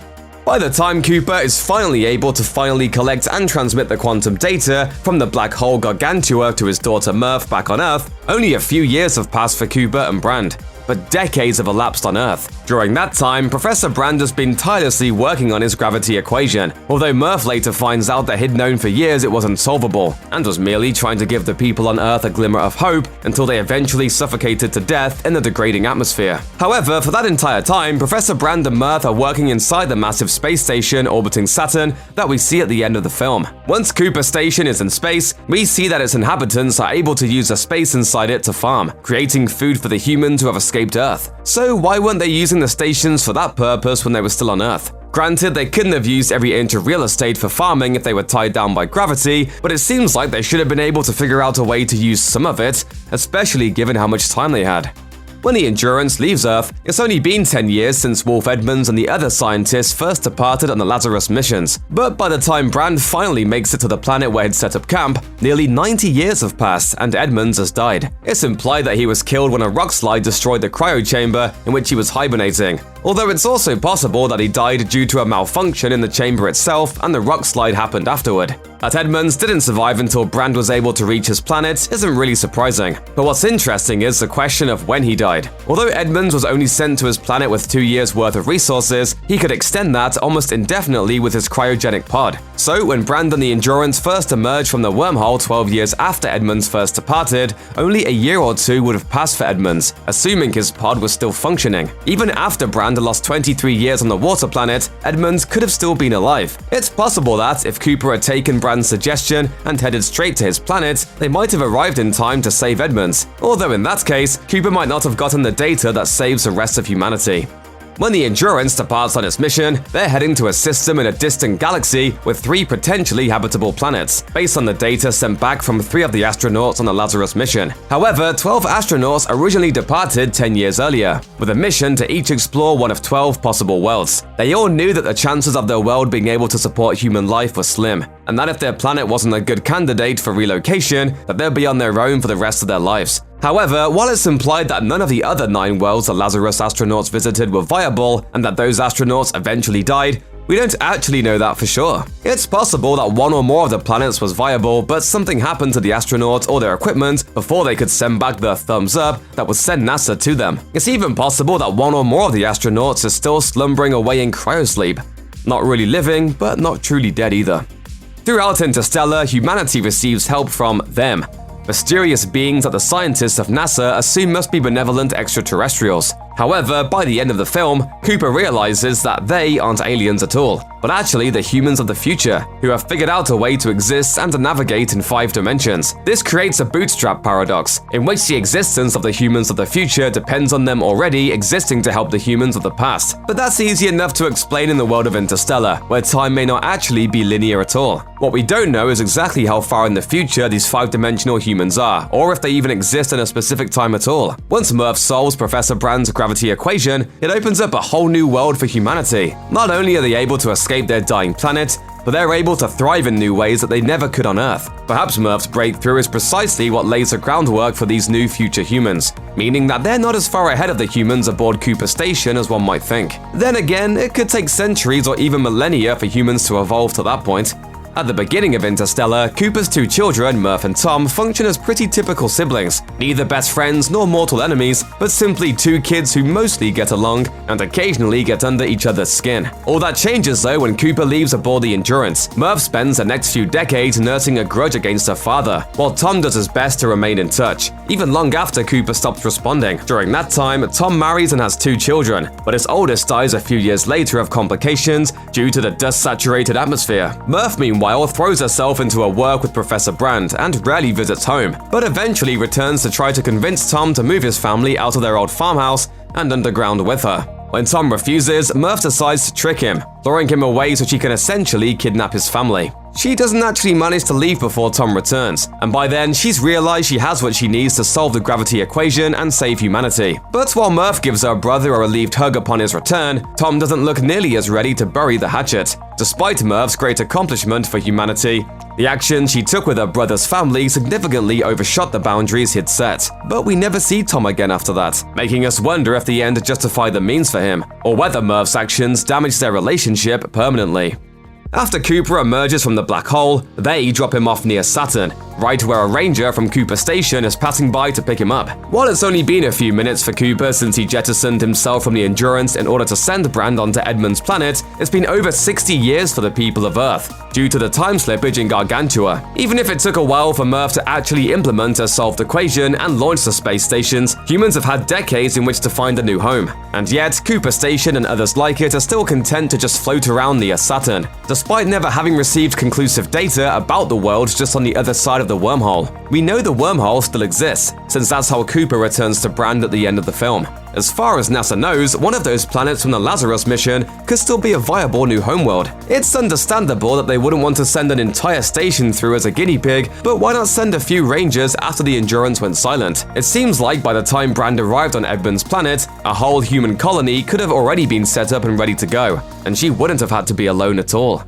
By the time Cooper is finally able to collect and transmit the quantum data from the black hole Gargantua to his daughter Murph back on Earth, only a few years have passed for Cooper and Brand. but decades have elapsed on Earth. During that time, Professor Brand has been tirelessly working on his gravity equation, although Murph later finds out that he'd known for years it was unsolvable, and was merely trying to give the people on Earth a glimmer of hope until they eventually suffocated to death in the degrading atmosphere. However, for that entire time, Professor Brand and Murph are working inside the massive space station orbiting Saturn that we see at the end of the film. Once Cooper Station is in space, we see that its inhabitants are able to use the space inside it to farm, creating food for the humans who have escaped Earth. So why weren't they using the stations for that purpose when they were still on Earth? Granted, they couldn't have used every inch of real estate for farming if they were tied down by gravity, but it seems like they should have been able to figure out a way to use some of it, especially given how much time they had. When the Endurance leaves Earth, it's only been 10 years since Wolf Edmonds and the other scientists first departed on the Lazarus missions. But by the time Brand finally makes it to the planet where he'd set up camp, nearly 90 years have passed and Edmonds has died. It's implied that he was killed when a rock slide destroyed the cryo chamber in which he was hibernating. Although it's also possible that he died due to a malfunction in the chamber itself and the rock slide happened afterward. That Edmonds didn't survive until Brand was able to reach his planet isn't really surprising. But what's interesting is the question of when he died. Although Edmonds was only sent to his planet with 2 years worth of resources, he could extend that almost indefinitely with his cryogenic pod. So when Brand and the Endurance first emerged from the wormhole 12 years after Edmonds first departed, only a year or two would have passed for Edmonds, assuming his pod was still functioning. Even after Brand had lost 23 years on the water planet, Edmonds could have still been alive. It's possible that if Cooper had taken Brand's suggestion and headed straight to his planet, they might have arrived in time to save Edmonds. Although in that case, Cooper might not have gotten the data that saves the rest of humanity. When the Endurance departs on its mission, they're heading to a system in a distant galaxy with 3 potentially habitable planets, based on the data sent back from 3 of the astronauts on the Lazarus mission. However, 12 astronauts originally departed 10 years earlier, with a mission to each explore one of 12 possible worlds. They all knew that the chances of their world being able to support human life were slim, and that if their planet wasn't a good candidate for relocation, that they'd be on their own for the rest of their lives. However, while it's implied that none of the other 9 worlds the Lazarus astronauts visited were viable, and that those astronauts eventually died, we don't actually know that for sure. It's possible that one or more of the planets was viable, but something happened to the astronauts or their equipment before they could send back the thumbs up that would send NASA to them. It's even possible that one or more of the astronauts is still slumbering away in cryosleep. Not really living, but not truly dead either. Throughout Interstellar, humanity receives help from them, mysterious beings that the scientists of NASA assume must be benevolent extraterrestrials. However, by the end of the film, Cooper realizes that they aren't aliens at all, but actually the humans of the future, who have figured out a way to exist and to navigate in 5 dimensions. This creates a bootstrap paradox, in which the existence of the humans of the future depends on them already existing to help the humans of the past. But that's easy enough to explain in the world of Interstellar, where time may not actually be linear at all. What we don't know is exactly how far in the future these 5-dimensional humans are, or if they even exist in a specific time at all. Once Murph solves Professor Brand's gravity equation, it opens up a whole new world for humanity. Not only are they able to escape their dying planet, but they're able to thrive in new ways that they never could on Earth. Perhaps Murph's breakthrough is precisely what lays the groundwork for these new future humans, meaning that they're not as far ahead of the humans aboard Cooper Station as one might think. Then again, it could take centuries or even millennia for humans to evolve to that point. At the beginning of Interstellar, Cooper's 2 children, Murph and Tom, function as pretty typical siblings, neither best friends nor mortal enemies, but simply 2 kids who mostly get along and occasionally get under each other's skin. All that changes though when Cooper leaves aboard the Endurance. Murph spends the next few decades nursing a grudge against her father, while Tom does his best to remain in touch, even long after Cooper stops responding. During that time, Tom marries and has 2 children, but his oldest dies a few years later of complications due to the dust-saturated atmosphere. Murph, meanwhile, throws herself into her work with Professor Brand and rarely visits home, but eventually returns to try to convince Tom to move his family out of their old farmhouse and underground with her. When Tom refuses, Murph decides to trick him, luring him away so she can essentially kidnap his family. She doesn't actually manage to leave before Tom returns, and by then she's realized she has what she needs to solve the gravity equation and save humanity. But while Murph gives her brother a relieved hug upon his return, Tom doesn't look nearly as ready to bury the hatchet. Despite Murph's great accomplishment for humanity, the action she took with her brother's family significantly overshot the boundaries he'd set. But we never see Tom again after that, making us wonder if the end justified the means for him, or whether Murph's actions damaged their relationship permanently. After Cooper emerges from the black hole, they drop him off near Saturn, right where a ranger from Cooper Station is passing by to pick him up. While it's only been a few minutes for Cooper since he jettisoned himself from the Endurance in order to send Brand onto Edmund's planet, it's been over 60 years for the people of Earth, due to the time slippage in Gargantua. Even if it took a while for Murph to actually implement a solved equation and launch the space stations, humans have had decades in which to find a new home. And yet, Cooper Station and others like it are still content to just float around near Saturn, despite never having received conclusive data about the world just on the other side of the wormhole. We know the wormhole still exists, since that's how Cooper returns to Brand at the end of the film. As far as NASA knows, one of those planets from the Lazarus mission could still be a viable new homeworld. It's understandable that they wouldn't want to send an entire station through as a guinea pig, but why not send a few rangers after the Endurance went silent? It seems like by the time Brand arrived on Edmund's planet, a whole human colony could have already been set up and ready to go, and she wouldn't have had to be alone at all.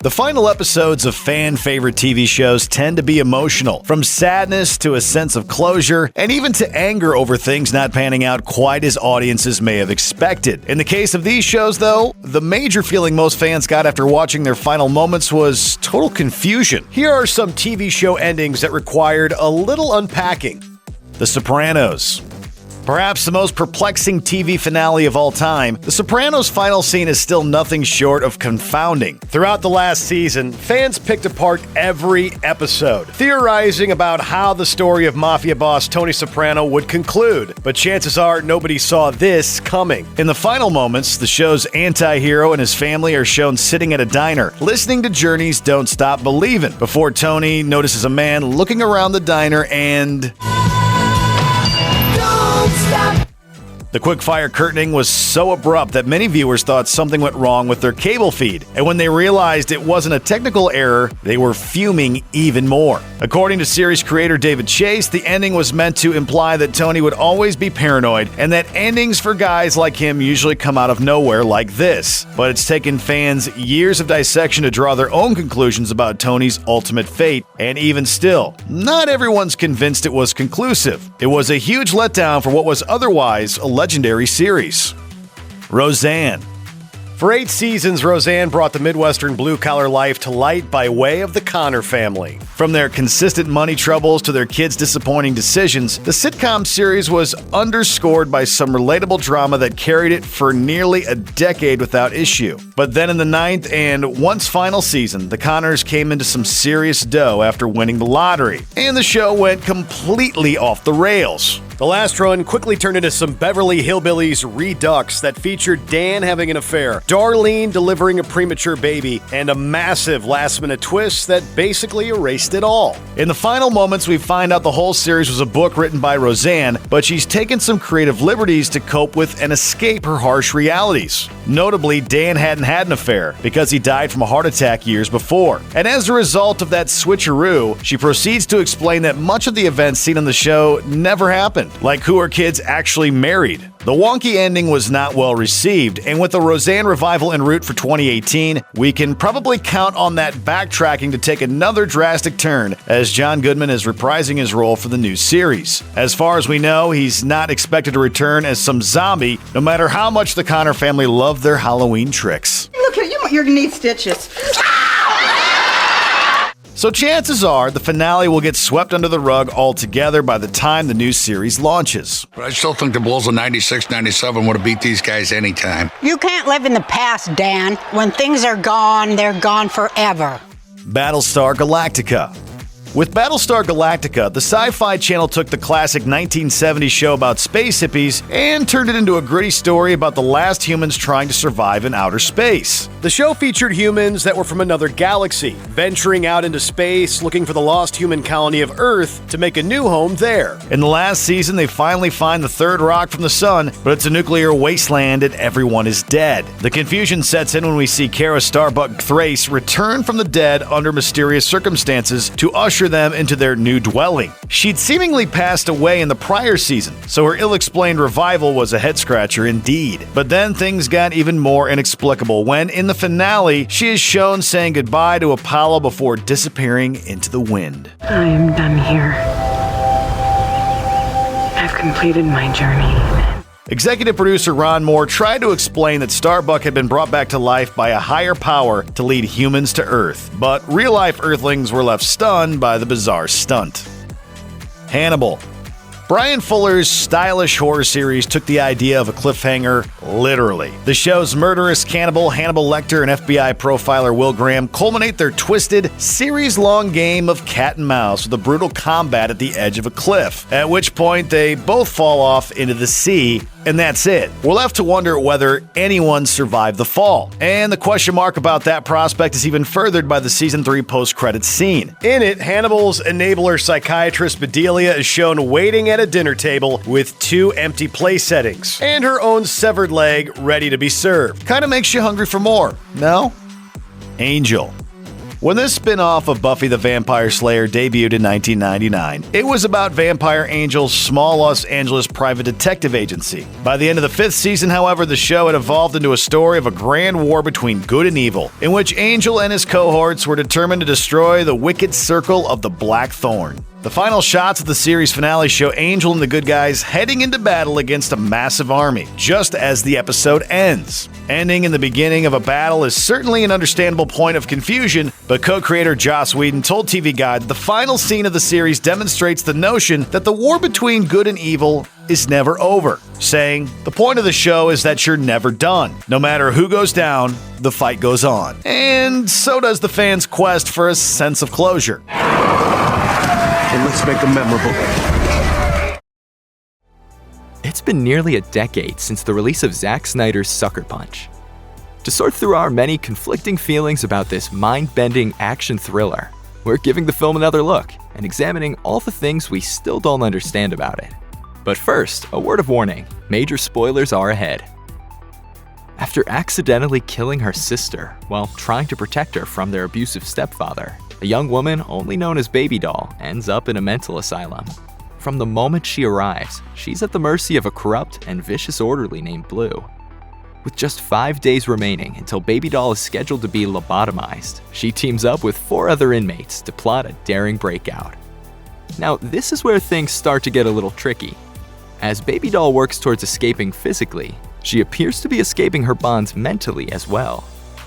The final episodes of fan-favorite TV shows tend to be emotional, from sadness to a sense of closure, and even to anger over things not panning out quite as audiences may have expected. In the case of these shows, though, the major feeling most fans got after watching their final moments was total confusion. Here are some TV show endings that required a little unpacking. The Sopranos. Perhaps the most perplexing TV finale of all time, The Sopranos' final scene is still nothing short of confounding. Throughout the last season, fans picked apart every episode, theorizing about how the story of mafia boss Tony Soprano would conclude, but chances are nobody saw this coming. In the final moments, the show's anti-hero and his family are shown sitting at a diner, listening to Journey's Don't Stop Believin', before Tony notices a man looking around the diner and... The quick-fire curtaining was so abrupt that many viewers thought something went wrong with their cable feed, and when they realized it wasn't a technical error, they were fuming even more. According to series creator David Chase, the ending was meant to imply that Tony would always be paranoid, and that endings for guys like him usually come out of nowhere like this. But it's taken fans years of dissection to draw their own conclusions about Tony's ultimate fate, and even still, not everyone's convinced it was conclusive. It was a huge letdown for what was otherwise a legendary series. Roseanne. For 8 seasons, Roseanne brought the Midwestern blue-collar life to light by way of the Connor family. From their consistent money troubles to their kids' disappointing decisions, the sitcom series was underscored by some relatable drama that carried it for nearly a decade without issue. But then in the 9th and once final season, the Connors came into some serious dough after winning the lottery, and the show went completely off the rails. The last run quickly turned into some Beverly Hillbillies redux that featured Dan having an affair, Darlene delivering a premature baby, and a massive last-minute twist that basically erased it all. In the final moments, we find out the whole series was a book written by Roseanne, but she's taken some creative liberties to cope with and escape her harsh realities. Notably, Dan hadn't had an affair because he died from a heart attack years before. And as a result of that switcheroo, she proceeds to explain that much of the events seen on the show never happened, like who her kids actually married. The wonky ending was not well received, and with the Roseanne revival en route for 2018, we can probably count on that backtracking to take another drastic turn, as John Goodman is reprising his role for the new series. As far as we know, he's not expected to return as some zombie, no matter how much the Connor family loved their Halloween tricks. Look here, you're gonna need stitches. So chances are the finale will get swept under the rug altogether by the time the new series launches. But I still think the Bulls of 96, 97 would have beat these guys anytime. You can't live in the past, Dan. When things are gone, they're gone forever. Battlestar Galactica. With Battlestar Galactica, the Sci-Fi Channel took the classic 1970s show about space hippies and turned it into a gritty story about the last humans trying to survive in outer space. The show featured humans that were from another galaxy, venturing out into space looking for the lost human colony of Earth to make a new home there. In the last season, they finally find the third rock from the sun, but it's a nuclear wasteland and everyone is dead. The confusion sets in when we see Kara Starbuck Thrace return from the dead under mysterious circumstances to usher them into their new dwelling. She'd seemingly passed away in the prior season, so her ill-explained revival was a head-scratcher indeed. But then things got even more inexplicable when, in the finale, she is shown saying goodbye to Apollo before disappearing into the wind. I am done here. I've completed my journey. Executive producer Ron Moore tried to explain that Starbuck had been brought back to life by a higher power to lead humans to Earth, but real-life Earthlings were left stunned by the bizarre stunt. Hannibal. Brian Fuller's stylish horror series took the idea of a cliffhanger literally. The show's murderous cannibal Hannibal Lecter and FBI profiler Will Graham culminate their twisted, series-long game of cat and mouse with a brutal combat at the edge of a cliff, at which point they both fall off into the sea, and that's it. We're left to wonder whether anyone survived the fall. And the question mark about that prospect is even furthered by the Season 3 post-credits scene. In it, Hannibal's enabler psychiatrist Bedelia is shown waiting at a dinner table with 2 empty place settings, and her own severed leg ready to be served. Kinda makes you hungry for more, no? Angel. When this spin-off of Buffy the Vampire Slayer debuted in 1999, it was about Vampire Angel's small Los Angeles private detective agency. By the end of the 5th season, however, the show had evolved into a story of a grand war between good and evil, in which Angel and his cohorts were determined to destroy the wicked circle of the Black Thorn. The final shots of the series finale show Angel and the good guys heading into battle against a massive army, just as the episode ends. Ending in the beginning of a battle is certainly an understandable point of confusion, but co-creator Joss Whedon told TV Guide that the final scene of the series demonstrates the notion that the war between good and evil is never over, saying, "The point of the show is that you're never done. No matter who goes down, the fight goes on." And so does the fans' quest for a sense of closure. And let's make them memorable. It's been nearly a decade since the release of Zack Snyder's Sucker Punch. To sort through our many conflicting feelings about this mind-bending action thriller, we're giving the film another look and examining all the things we still don't understand about it. But first, a word of warning, major spoilers are ahead. After accidentally killing her sister while trying to protect her from their abusive stepfather, a young woman, only known as Baby Doll, ends up in a mental asylum. From the moment she arrives, she's at the mercy of a corrupt and vicious orderly named Blue. With just 5 days remaining until Baby Doll is scheduled to be lobotomized, she teams up with 4 other inmates to plot a daring breakout. Now, this is where things start to get a little tricky. As Baby Doll works towards escaping physically, she appears to be escaping her bonds mentally as well.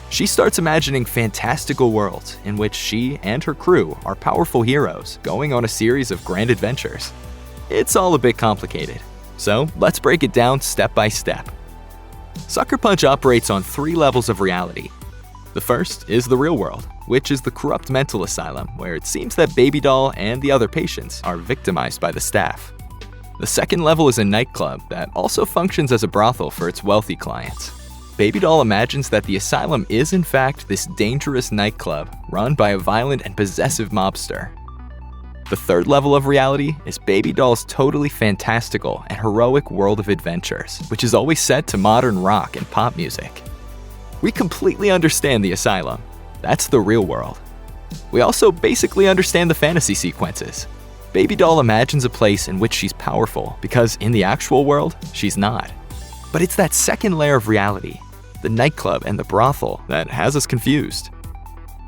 She starts imagining fantastical worlds in which she and her crew are powerful heroes going on a series of grand adventures. It's all a bit complicated, so let's break it down step by step. Sucker Punch operates on 3 levels of reality. The first is the real world, which is the corrupt mental asylum where it seems that Baby Doll and the other patients are victimized by the staff. The second level is a nightclub that also functions as a brothel for its wealthy clients. Baby Doll imagines that the asylum is in fact this dangerous nightclub run by a violent and possessive mobster. The third level of reality is Baby Doll's totally fantastical and heroic world of adventures, which is always set to modern rock and pop music. We completely understand the asylum. That's the real world. We also basically understand the fantasy sequences. Baby Doll imagines a place in which she's powerful because in the actual world, she's not. But it's that second layer of reality, the nightclub and the brothel, that has us confused.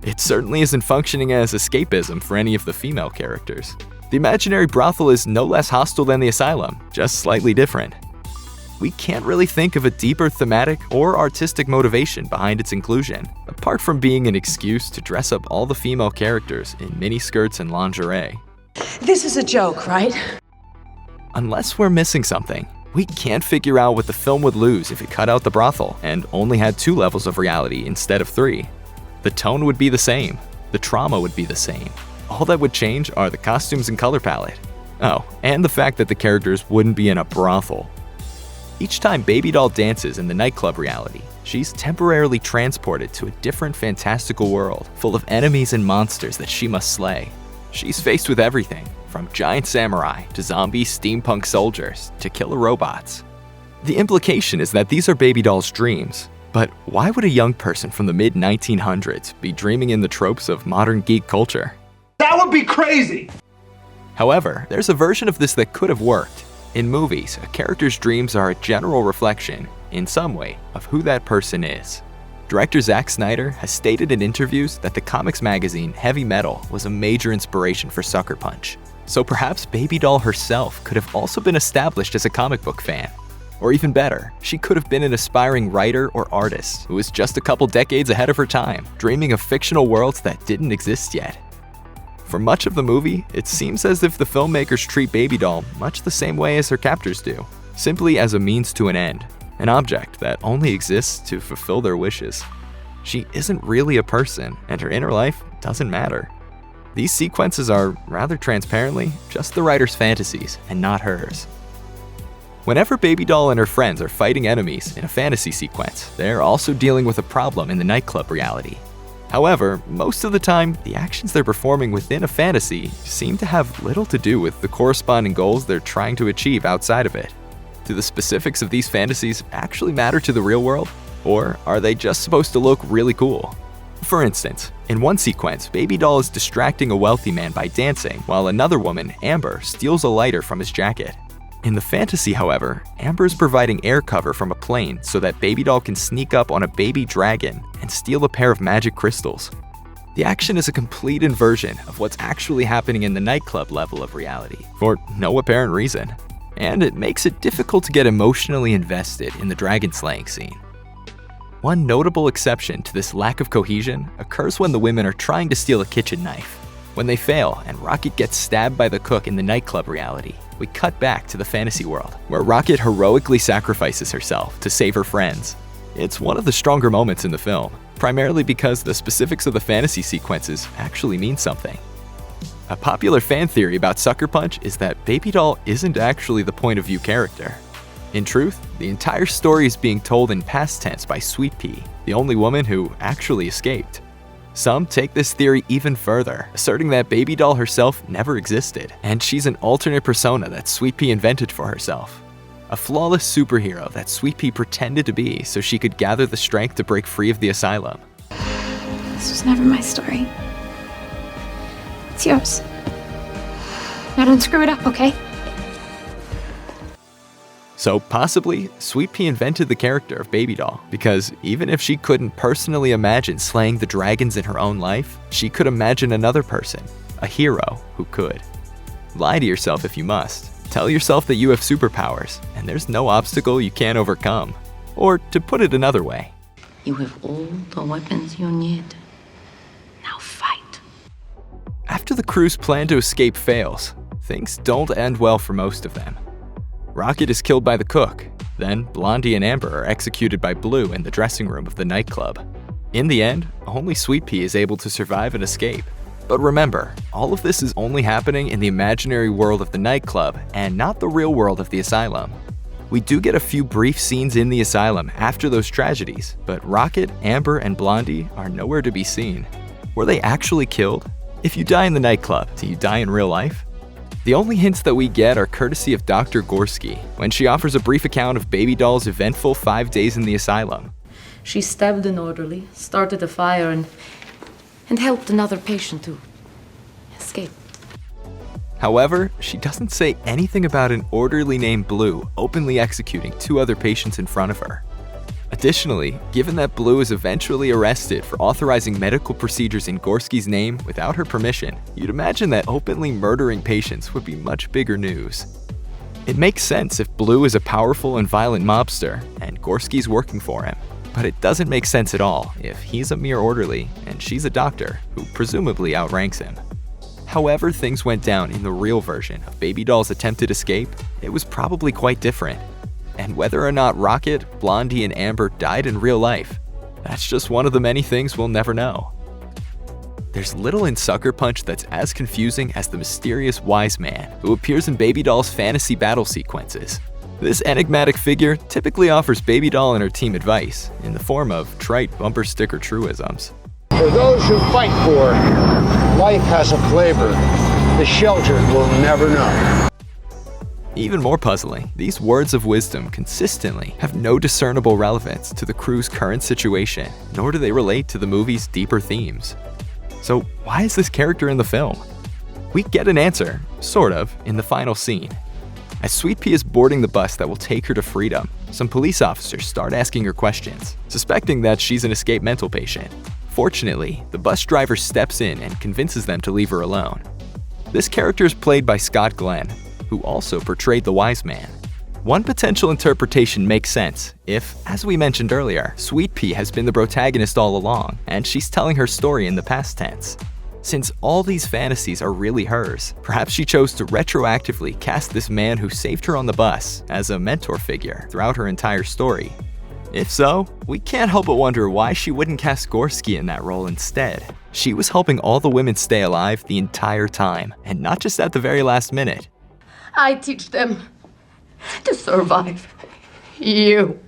It certainly isn't functioning as escapism for any of the female characters. The imaginary brothel is no less hostile than the asylum, just slightly different. We can't really think of a deeper thematic or artistic motivation behind its inclusion, apart from being an excuse to dress up all the female characters in miniskirts and lingerie. This is a joke, right? Unless we're missing something, we can't figure out what the film would lose if it cut out the brothel and only had 2 levels of reality instead of 3. The tone would be the same. The trauma would be the same. All that would change are the costumes and color palette. Oh, and the fact that the characters wouldn't be in a brothel. Each time Baby Doll dances in the nightclub reality, she's temporarily transported to a different fantastical world full of enemies and monsters that she must slay. She's faced with everything, from giant samurai to zombie steampunk soldiers to killer robots. The implication is that these are Baby Doll's dreams, but why would a young person from the mid-1900s be dreaming in the tropes of modern geek culture? That would be crazy! However, there's a version of this that could have worked. In movies, a character's dreams are a general reflection, in some way, of who that person is. Director Zack Snyder has stated in interviews that the comics magazine Heavy Metal was a major inspiration for Sucker Punch. So perhaps Baby Doll herself could have also been established as a comic book fan. Or even better, she could have been an aspiring writer or artist who was just a couple decades ahead of her time, dreaming of fictional worlds that didn't exist yet. For much of the movie, it seems as if the filmmakers treat Baby Doll much the same way as her captors do, simply as a means to an end, an object that only exists to fulfill their wishes. She isn't really a person, and her inner life doesn't matter. These sequences are, rather transparently, just the writer's fantasies and not hers. Whenever Baby Doll and her friends are fighting enemies in a fantasy sequence, they're also dealing with a problem in the nightclub reality. However, most of the time, the actions they're performing within a fantasy seem to have little to do with the corresponding goals they're trying to achieve outside of it. Do the specifics of these fantasies actually matter to the real world? Or are they just supposed to look really cool? For instance, in one sequence, Baby Doll is distracting a wealthy man by dancing, while another woman, Amber, steals a lighter from his jacket. In the fantasy, however, Amber is providing air cover from a plane so that Baby Doll can sneak up on a baby dragon and steal a pair of magic crystals. The action is a complete inversion of what's actually happening in the nightclub level of reality, for no apparent reason. And it makes it difficult to get emotionally invested in the dragon slaying scene. One notable exception to this lack of cohesion occurs when the women are trying to steal a kitchen knife. When they fail and Rocket gets stabbed by the cook in the nightclub reality, we cut back to the fantasy world, where Rocket heroically sacrifices herself to save her friends. It's one of the stronger moments in the film, primarily because the specifics of the fantasy sequences actually mean something. A popular fan theory about Sucker Punch is that Baby Doll isn't actually the point of view character. In truth, the entire story is being told in past tense by Sweet Pea, the only woman who actually escaped. Some take this theory even further, asserting that Baby Doll herself never existed, and she's an alternate persona that Sweet Pea invented for herself. A flawless superhero that Sweet Pea pretended to be so she could gather the strength to break free of the asylum. This was never my story. It's yours. Now don't screw it up, okay? So possibly, Sweet Pea invented the character of Baby Doll because even if she couldn't personally imagine slaying the dragons in her own life, she could imagine another person, a hero, who could. Lie to yourself if you must. Tell yourself that you have superpowers, and there's no obstacle you can't overcome. Or to put it another way, You have all the weapons you need. Now fight. after the crew's plan to escape fails, things don't end well for most of them. Rocket is killed by the cook. Then Blondie and Amber are executed by Blue in the dressing room of the nightclub. In the end, only Sweet Pea is able to survive and escape. But remember, all of this is only happening in the imaginary world of the nightclub and not the real world of the asylum. We do get a few brief scenes in the asylum after those tragedies, but Rocket, Amber, and Blondie are nowhere to be seen. Were they actually killed? If you die in the nightclub, do you die in real life? The only hints that we get are courtesy of Dr. Gorski, when she offers a brief account of Baby Doll's eventful 5 days in the asylum. She stabbed an orderly, started a fire, and helped another patient to escape. However, she doesn't say anything about an orderly named Blue openly executing 2 other patients in front of her. Additionally, given that Blue is eventually arrested for authorizing medical procedures in Gorski's name without her permission, you'd imagine that openly murdering patients would be much bigger news. It makes sense if Blue is a powerful and violent mobster and Gorski's working for him, but it doesn't make sense at all if he's a mere orderly and she's a doctor who presumably outranks him. However things went down in the real version of Baby Doll's attempted escape, it was probably quite different. And whether or not Rocket, Blondie, and Amber died in real life, that's just one of the many things we'll never know. There's little in Sucker Punch that's as confusing as the mysterious wise man who appears in Baby Doll's fantasy battle sequences. This enigmatic figure typically offers Baby Doll and her team advice in the form of trite bumper sticker truisms. For those who fight for it, life has a flavor the sheltered will never know. Even more puzzling, these words of wisdom consistently have no discernible relevance to the crew's current situation, nor do they relate to the movie's deeper themes. So why is this character in the film? We get an answer, sort of, in the final scene. As Sweet Pea is boarding the bus that will take her to freedom, some police officers start asking her questions, suspecting that she's an escaped mental patient. Fortunately, the bus driver steps in and convinces them to leave her alone. This character is played by Scott Glenn, who also portrayed the wise man. One potential interpretation makes sense if, as we mentioned earlier, Sweet Pea has been the protagonist all along, and she's telling her story in the past tense. Since all these fantasies are really hers, perhaps she chose to retroactively cast this man who saved her on the bus as a mentor figure throughout her entire story. If so, we can't help but wonder why she wouldn't cast Gorski in that role instead. She was helping all the women stay alive the entire time, and not just at the very last minute. I teach them to survive. You.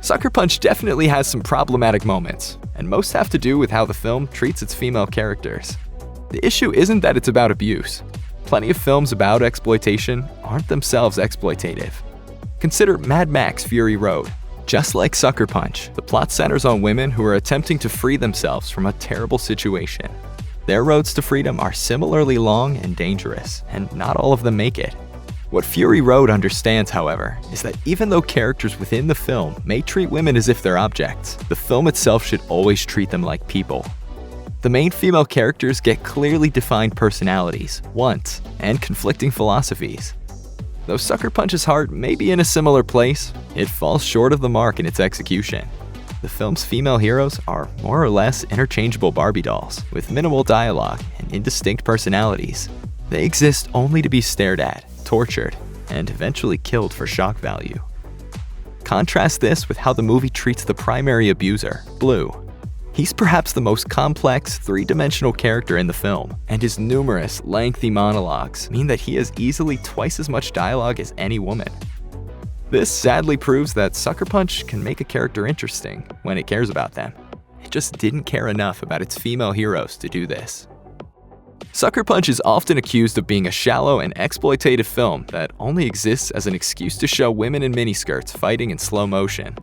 Sucker Punch definitely has some problematic moments, and most have to do with how the film treats its female characters. The issue isn't that it's about abuse. Plenty of films about exploitation aren't themselves exploitative. Consider Mad Max: Fury Road. Just like Sucker Punch, the plot centers on women who are attempting to free themselves from a terrible situation. Their roads to freedom are similarly long and dangerous, and not all of them make it. What Fury Road understands, however, is that even though characters within the film may treat women as if they're objects, the film itself should always treat them like people. The main female characters get clearly defined personalities, wants, and conflicting philosophies. Though Sucker Punch's heart may be in a similar place, it falls short of the mark in its execution. The film's female heroes are more or less interchangeable Barbie dolls, with minimal dialogue and indistinct personalities. They exist only to be stared at, tortured, and eventually killed for shock value. Contrast this with how the movie treats the primary abuser, Blue. He's perhaps the most complex, three-dimensional character in the film, and his numerous, lengthy monologues mean that he has easily twice as much dialogue as any woman. This sadly proves that Sucker Punch can make a character interesting when it cares about them. It just didn't care enough about its female heroes to do this. Sucker Punch is often accused of being a shallow and exploitative film that only exists as an excuse to show women in miniskirts fighting in slow motion.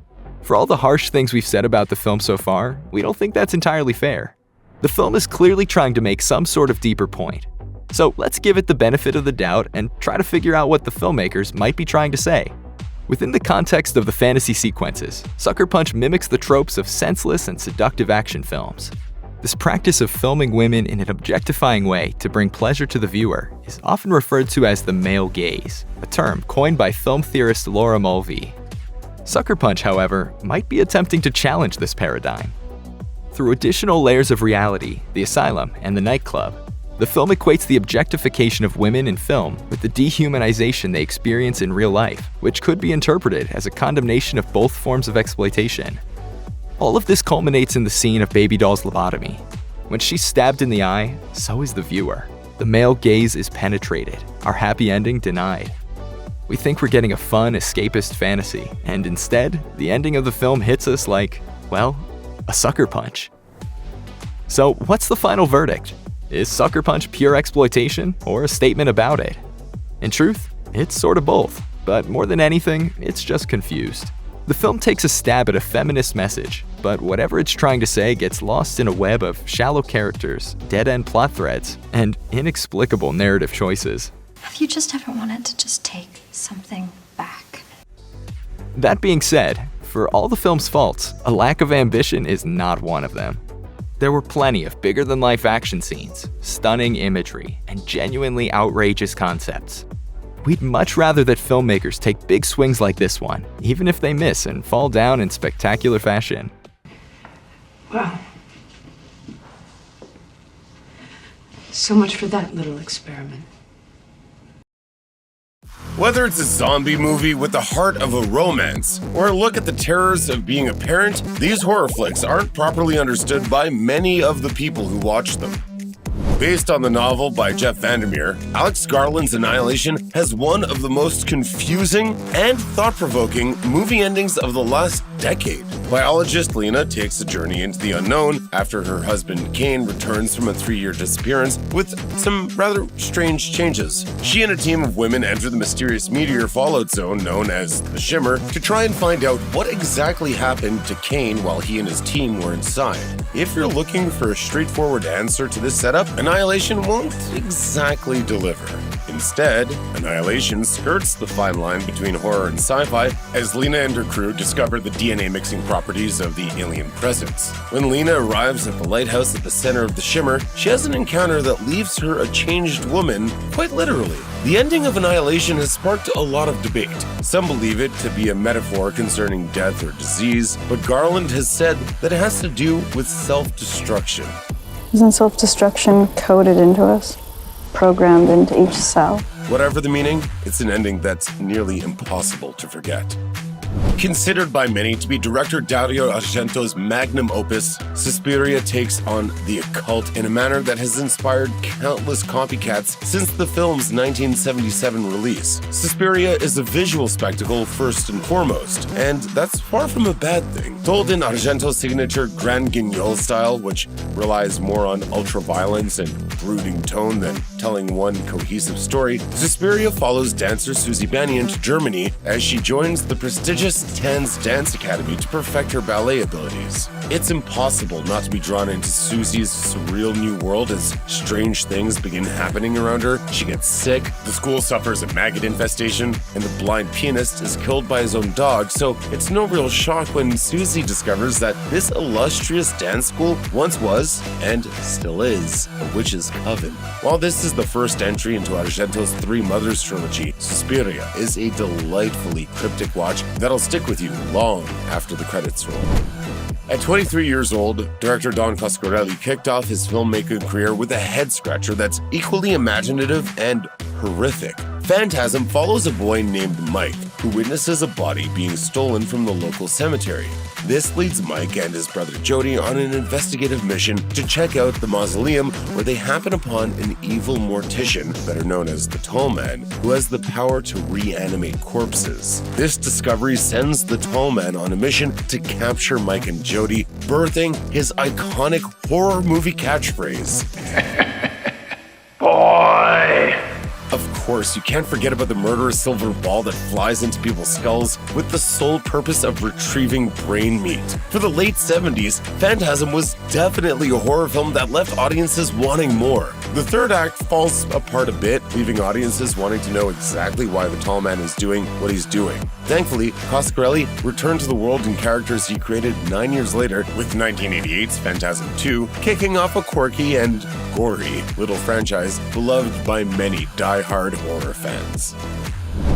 For all the harsh things we've said about the film so far, we don't think that's entirely fair. The film is clearly trying to make some sort of deeper point. So let's give it the benefit of the doubt and try to figure out what the filmmakers might be trying to say. Within the context of the fantasy sequences, Sucker Punch mimics the tropes of senseless and seductive action films. This practice of filming women in an objectifying way to bring pleasure to the viewer is often referred to as the male gaze, a term coined by film theorist Laura Mulvey. Sucker Punch, however, might be attempting to challenge this paradigm. Through additional layers of reality, the asylum, and the nightclub, the film equates the objectification of women in film with the dehumanization they experience in real life, which could be interpreted as a condemnation of both forms of exploitation. All of this culminates in the scene of Baby Doll's lobotomy. When she's stabbed in the eye, so is the viewer. The male gaze is penetrated, our happy ending denied. We think we're getting a fun, escapist fantasy, and instead, the ending of the film hits us like, well, a sucker punch. So what's the final verdict? Is Sucker Punch pure exploitation or a statement about it? In truth, it's sort of both, but more than anything, it's just confused. The film takes a stab at a feminist message, but whatever it's trying to say gets lost in a web of shallow characters, dead-end plot threads, and inexplicable narrative choices. Have you just ever wanted to just take something back? That being said, for all the film's faults, a lack of ambition is not one of them. There were plenty of bigger-than-life action scenes, stunning imagery, and genuinely outrageous concepts. We'd much rather that filmmakers take big swings like this one, even if they miss and fall down in spectacular fashion. Wow. So much for that little experiment. Whether it's a zombie movie with the heart of a romance, or a look at the terrors of being a parent, these horror flicks aren't properly understood by many of the people who watch them. Based on the novel by Jeff Vandermeer, Alex Garland's Annihilation has one of the most confusing and thought-provoking movie endings of the last decade. Biologist Lena takes a journey into the unknown after her husband Kane returns from a 3-year disappearance with some rather strange changes. She and a team of women enter the mysterious meteor fallout zone known as the Shimmer to try and find out what exactly happened to Kane while he and his team were inside. If you're looking for a straightforward answer to this setup, Annihilation won't exactly deliver. Instead, Annihilation skirts the fine line between horror and sci-fi as Lena and her crew discover the DNA mixing properties of the alien presence. When Lena arrives at the lighthouse at the center of the Shimmer, she has an encounter that leaves her a changed woman, quite literally. The ending of Annihilation has sparked a lot of debate. Some believe it to be a metaphor concerning death or disease, but Garland has said that it has to do with self-destruction. Isn't self-destruction coded into us? Programmed into each cell? Whatever the meaning, it's an ending that's nearly impossible to forget. Considered by many to be director Dario Argento's magnum opus, Suspiria takes on the occult in a manner that has inspired countless copycats since the film's 1977 release. Suspiria is a visual spectacle first and foremost, and that's far from a bad thing. Told in Argento's signature Grand Guignol style, which relies more on ultra-violence and brooding tone than telling one cohesive story, Suspiria follows dancer Susie Bannion to Germany as she joins the prestigious Tanz Dance Academy to perfect her ballet abilities. It's impossible not to be drawn into Susie's surreal new world as strange things begin happening around her. She gets sick, the school suffers a maggot infestation, and the blind pianist is killed by his own dog, so it's no real shock when Susie discovers that this illustrious dance school once was, and still is, a witch's coven. While this is the first entry into Argento's Three Mothers trilogy, Suspiria is a delightfully cryptic watch that'll stick with you long after the credits roll. At 23 years old, director Don Coscarelli kicked off his filmmaking career with a head-scratcher that's equally imaginative and horrific. Phantasm follows a boy named Mike, who witnesses a body being stolen from the local cemetery. This leads Mike and his brother Jody on an investigative mission to check out the mausoleum, where they happen upon an evil mortician, better known as the Tall Man, who has the power to reanimate corpses. This discovery sends the Tall Man on a mission to capture Mike and Jody, birthing his iconic horror movie catchphrase. Boy! Of course, you can't forget about the murderous silver ball that flies into people's skulls with the sole purpose of retrieving brain meat. For the late 70s, Phantasm was definitely a horror film that left audiences wanting more. The third act falls apart a bit, leaving audiences wanting to know exactly why the Tall Man is doing what he's doing. Thankfully, Coscarelli returned to the world and characters he created 9 years later, with 1988's Phantasm 2 kicking off a quirky and gory little franchise beloved by many die-hard horror fans.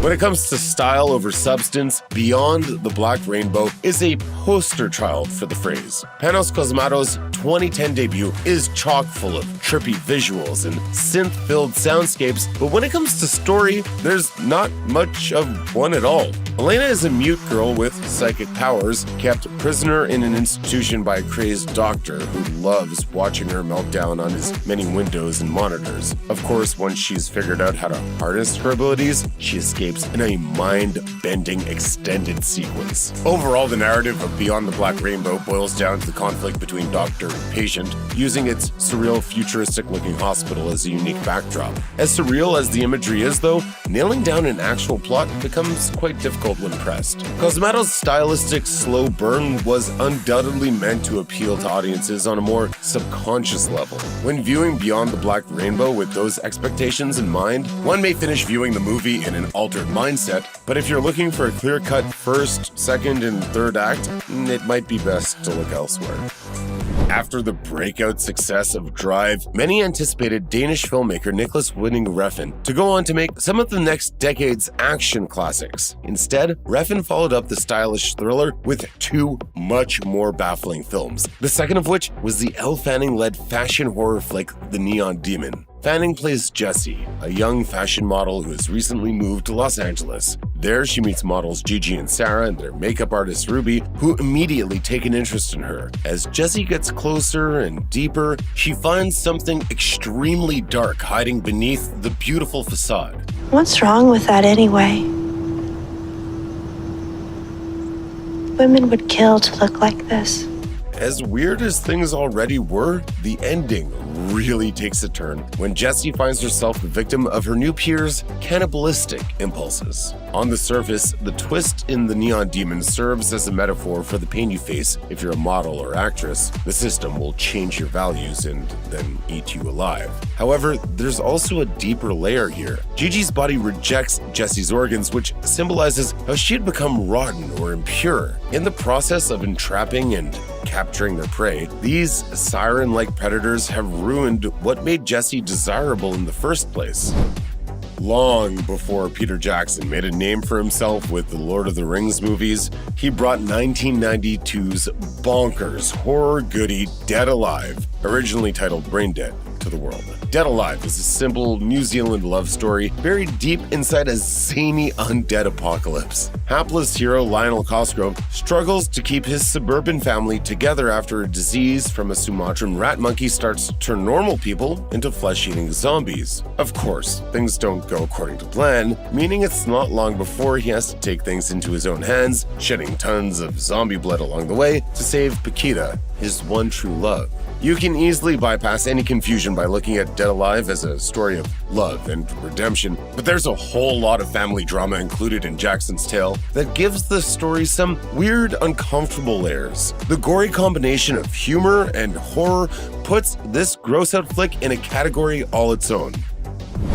When it comes to style over substance, Beyond the Black Rainbow is a poster child for the phrase. Panos Cosmatos' 2010 debut is chock full of trippy visuals and synth-filled soundscapes, but when it comes to story, there's not much of one at all. Elena is a mute girl with psychic powers, kept prisoner in an institution by a crazed doctor who loves watching her melt down on his many windows and monitors. Of course, once she's figured out how to harness her abilities, she escapes in a mind-bending extended sequence. Overall, the narrative of Beyond the Black Rainbow boils down to the conflict between doctor and patient, using its surreal, futuristic-looking hospital as a unique backdrop. As surreal as the imagery is, though, nailing down an actual plot becomes quite difficult when pressed. Cosmatos' stylistic slow burn was undoubtedly meant to appeal to audiences on a more subconscious level. When viewing Beyond the Black Rainbow with those expectations in mind, one may finish viewing the movie in an altered mindset, but if you're looking for a clear-cut first, second, and third act, it might be best to look elsewhere. After the breakout success of Drive, many anticipated Danish filmmaker Nicholas Winding Refn to go on to make some of the next decade's action classics. Instead, Refn followed up the stylish thriller with two much more baffling films, the second of which was the Elle Fanning-led fashion horror flick The Neon Demon. Fanning plays Jessie, a young fashion model who has recently moved to Los Angeles. There, she meets models Gigi and Sarah and their makeup artist Ruby, who immediately take an interest in her. As Jessie gets closer and deeper, she finds something extremely dark hiding beneath the beautiful facade. What's wrong with that anyway? Women would kill to look like this. As weird as things already were, the ending really takes a turn when Jessie finds herself the victim of her new peer's cannibalistic impulses. On the surface, the twist in the Neon Demon serves as a metaphor for the pain you face if you're a model or actress. The system will change your values and then eat you alive. However, there's also a deeper layer here. Gigi's body rejects Jessie's organs, which symbolizes how she had become rotten or impure. In the process of entrapping and capturing their prey, these siren-like predators have ruined what made Jessie desirable in the first place. Long before Peter Jackson made a name for himself with the Lord of the Rings movies, he brought 1992's bonkers horror goodie Dead Alive, originally titled Brain Dead, to the world. Dead Alive is a simple New Zealand love story buried deep inside a zany undead apocalypse. Hapless hero Lionel Cosgrove struggles to keep his suburban family together after a disease from a Sumatran rat monkey starts to turn normal people into flesh-eating zombies. Of course, things don't go according to plan, meaning it's not long before he has to take things into his own hands, shedding tons of zombie blood along the way to save Paquita, his one true love. You can easily bypass any confusion by looking at Dead Alive as a story of love and redemption, but there's a whole lot of family drama included in Jackson's tale that gives the story some weird, uncomfortable layers. The gory combination of humor and horror puts this gross-out flick in a category all its own.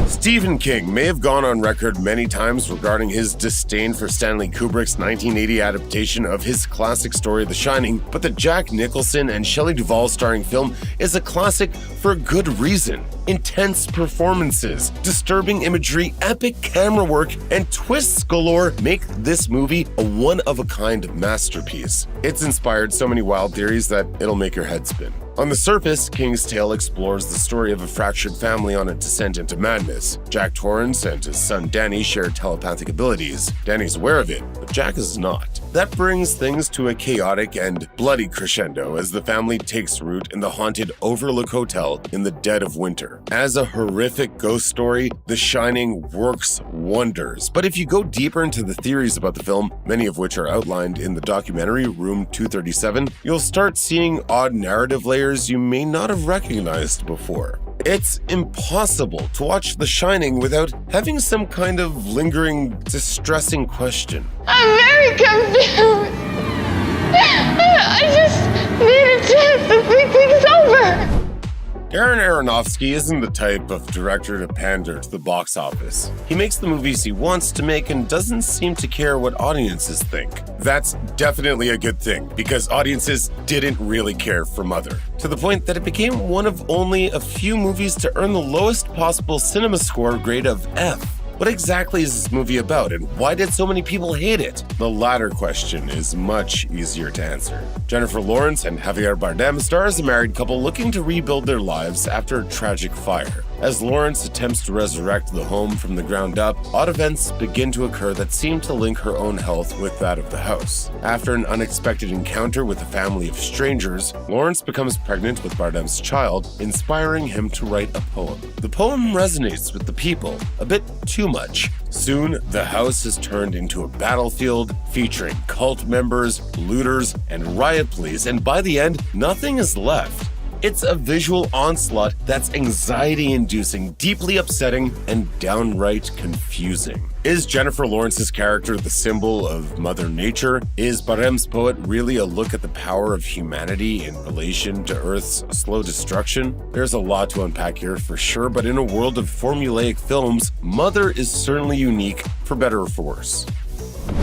Stephen King may have gone on record many times regarding his disdain for Stanley Kubrick's 1980 adaptation of his classic story The Shining, but the Jack Nicholson and Shelley Duvall starring film is a classic for a good reason. Intense performances, disturbing imagery, epic camera work, and twists galore make this movie a one-of-a-kind masterpiece. It's inspired so many wild theories that it'll make your head spin. On the surface, King's tale explores the story of a fractured family on a descent into madness. Jack Torrance and his son Danny share telepathic abilities. Danny's aware of it, but Jack is not. That brings things to a chaotic and bloody crescendo as the family takes root in the haunted Overlook Hotel in the dead of winter. As a horrific ghost story, The Shining works wonders. But if you go deeper into the theories about the film, many of which are outlined in the documentary Room 237, you'll start seeing odd narrative layers you may not have recognized before. It's impossible to watch The Shining without having some kind of lingering, distressing question. I'm very confused. I just need a chance to think things over. Darren Aronofsky isn't the type of director to pander to the box office. He makes the movies he wants to make and doesn't seem to care what audiences think. That's definitely a good thing, because audiences didn't really care for Mother, to the point that it became one of only a few movies to earn the lowest possible cinema score grade of F. What exactly is this movie about, and why did so many people hate it? The latter question is much easier to answer. Jennifer Lawrence and Javier Bardem star as a married couple looking to rebuild their lives after a tragic fire. As Lawrence attempts to resurrect the home from the ground up, odd events begin to occur that seem to link her own health with that of the house. After an unexpected encounter with a family of strangers, Lawrence becomes pregnant with Bardem's child, inspiring him to write a poem. The poem resonates with the people a bit too much. Soon, the house is turned into a battlefield featuring cult members, looters, and riot police, and by the end, nothing is left. It's a visual onslaught that's anxiety-inducing, deeply upsetting, and downright confusing. Is Jennifer Lawrence's character the symbol of Mother Nature? Is Bardem's poet really a look at the power of humanity in relation to Earth's slow destruction? There's a lot to unpack here for sure, but in a world of formulaic films, Mother is certainly unique, for better or for worse.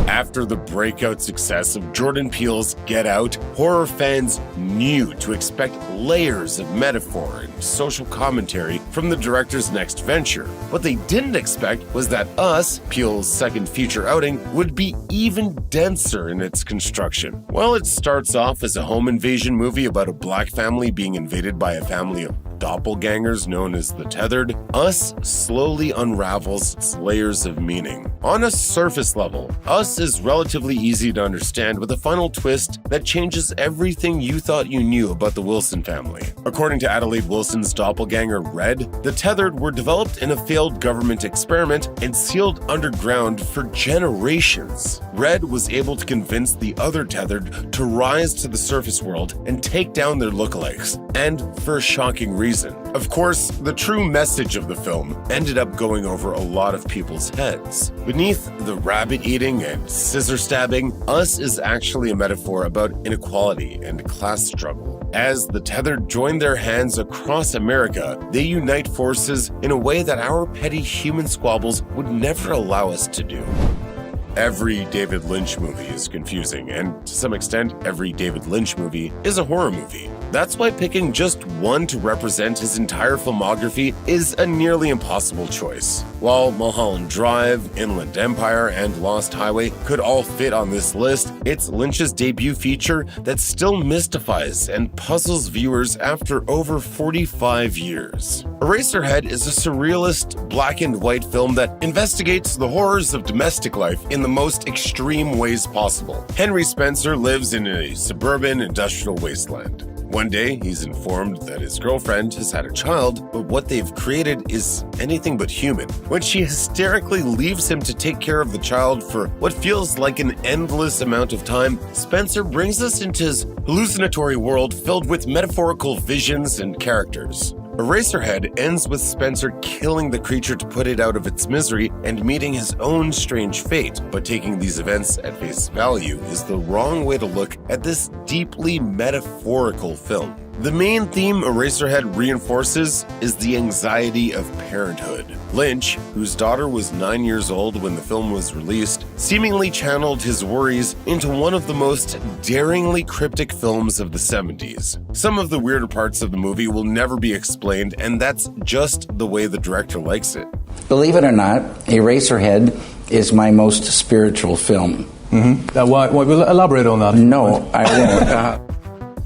After the breakout success of Jordan Peele's Get Out, horror fans knew to expect layers of metaphor and social commentary from the director's next venture. What they didn't expect was that Us, Peele's second feature outing, would be even denser in its construction. While it starts off as a home invasion movie about a black family being invaded by a family of doppelgangers known as the Tethered, Us slowly unravels its layers of meaning. On a surface level, Us is relatively easy to understand with a final twist that changes everything you thought you knew about the Wilson family. According to Adelaide Wilson's doppelganger Red, the Tethered were developed in a failed government experiment and sealed underground for generations. Red was able to convince the other Tethered to rise to the surface world and take down their lookalikes, and for a shocking reason. Of course, the true message of the film ended up going over a lot of people's heads. Beneath the rabbit eating and scissor stabbing, Us is actually a metaphor about inequality and class struggle. As the tethered join their hands across America, they unite forces in a way that our petty human squabbles would never allow us to do. Every David Lynch movie is confusing, and to some extent, every David Lynch movie is a horror movie. That's why picking just one to represent his entire filmography is a nearly impossible choice. While Mulholland Drive, Inland Empire, and Lost Highway could all fit on this list, it's Lynch's debut feature that still mystifies and puzzles viewers after over 45 years. Eraserhead is a surrealist, black and white film that investigates the horrors of domestic life in the most extreme ways possible. Henry Spencer lives in a suburban industrial wasteland. One day, he's informed that his girlfriend has had a child, but what they've created is anything but human. When she hysterically leaves him to take care of the child for what feels like an endless amount of time, Spencer brings us into his hallucinatory world filled with metaphorical visions and characters. Eraserhead ends with Spencer killing the creature to put it out of its misery and meeting his own strange fate, but taking these events at face value is the wrong way to look at this deeply metaphorical film. The main theme Eraserhead reinforces is the anxiety of parenthood. Lynch, whose daughter was 9 years old when the film was released, seemingly channeled his worries into one of the most daringly cryptic films of the 70s. Some of the weirder parts of the movie will never be explained, and that's just the way the director likes it. Believe it or not, Eraserhead is my most spiritual film. We'll elaborate on that. No, I won't.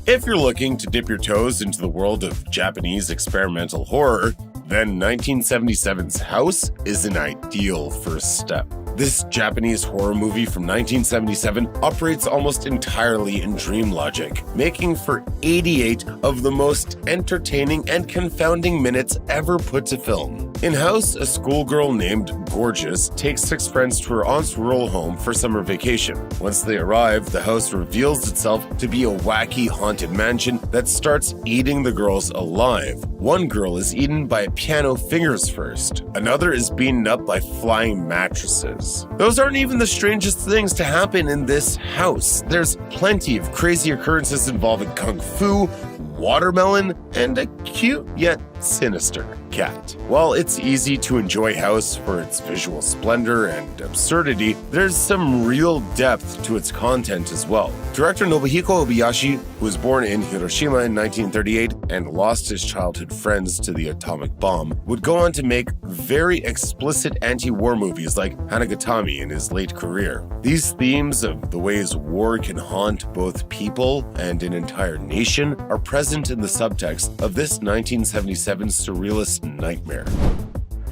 If you're looking to dip your toes into the world of Japanese experimental horror, then 1977's House is an ideal first step. This Japanese horror movie from 1977 operates almost entirely in dream logic, making for 88 of the most entertaining and confounding minutes ever put to film. In House, a schoolgirl named Gorgeous takes 6 friends to her aunt's rural home for summer vacation. Once they arrive, the house reveals itself to be a wacky haunted mansion that starts eating the girls alive. One girl is eaten by piano fingers first. Another is beaten up by flying mattresses. Those aren't even the strangest things to happen in this house. There's plenty of crazy occurrences involving kung fu, watermelon, and a cute yet sinister cat. While it's easy to enjoy House for its visual splendor and absurdity, there's some real depth to its content as well. Director Nobuhiko Obayashi, who was born in Hiroshima in 1938 and lost his childhood friends to the atomic bomb, would go on to make very explicit anti-war movies like Hanagatami in his late career. These themes of the ways war can haunt both people and an entire nation are present in the subtext of this 1977 surrealist nightmare.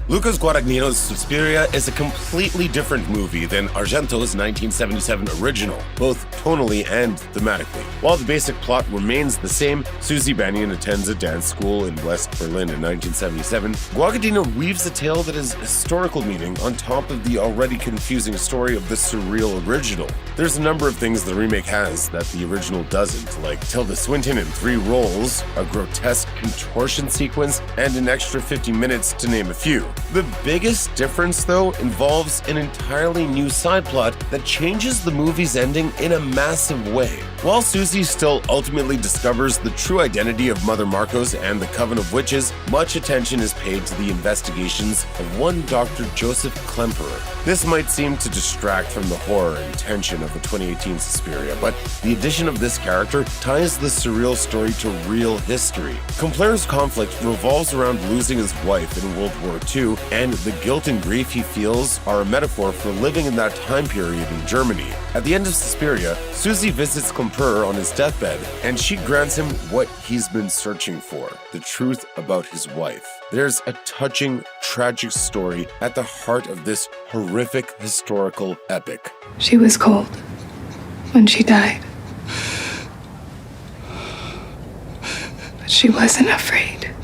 Lucas Guadagnino's Suspiria is a completely different movie than Argento's 1977 original, both tonally and thematically. While the basic plot remains the same, Susie Bannion attends a dance school in West Berlin in 1977, Guadagnino weaves a tale that is historical meaning on top of the already confusing story of the surreal original. There's a number of things the remake has that the original doesn't, like Tilda Swinton in 3 roles, a grotesque contortion sequence, and an extra 50 minutes to name a few. The biggest difference, though, involves an entirely new side plot that changes the movie's ending in a massive way. While Susie still ultimately discovers the true identity of Mother Marcos and the Coven of Witches, much attention is paid to the investigations of one Dr. Joseph Klemperer. This might seem to distract from the horror and tension of the 2018 Suspiria, but the addition of this character ties the surreal story to real history. Klemperer's conflict revolves around losing his wife in World War II, and the guilt and grief he feels are a metaphor for living in that time period in Germany. At the end of Suspiria, Susie visits Klemperer on his deathbed, and she grants him what he's been searching for, the truth about his wife. There's a touching, tragic story at the heart of this horrific historical epic. She was cold when she died. But she wasn't afraid.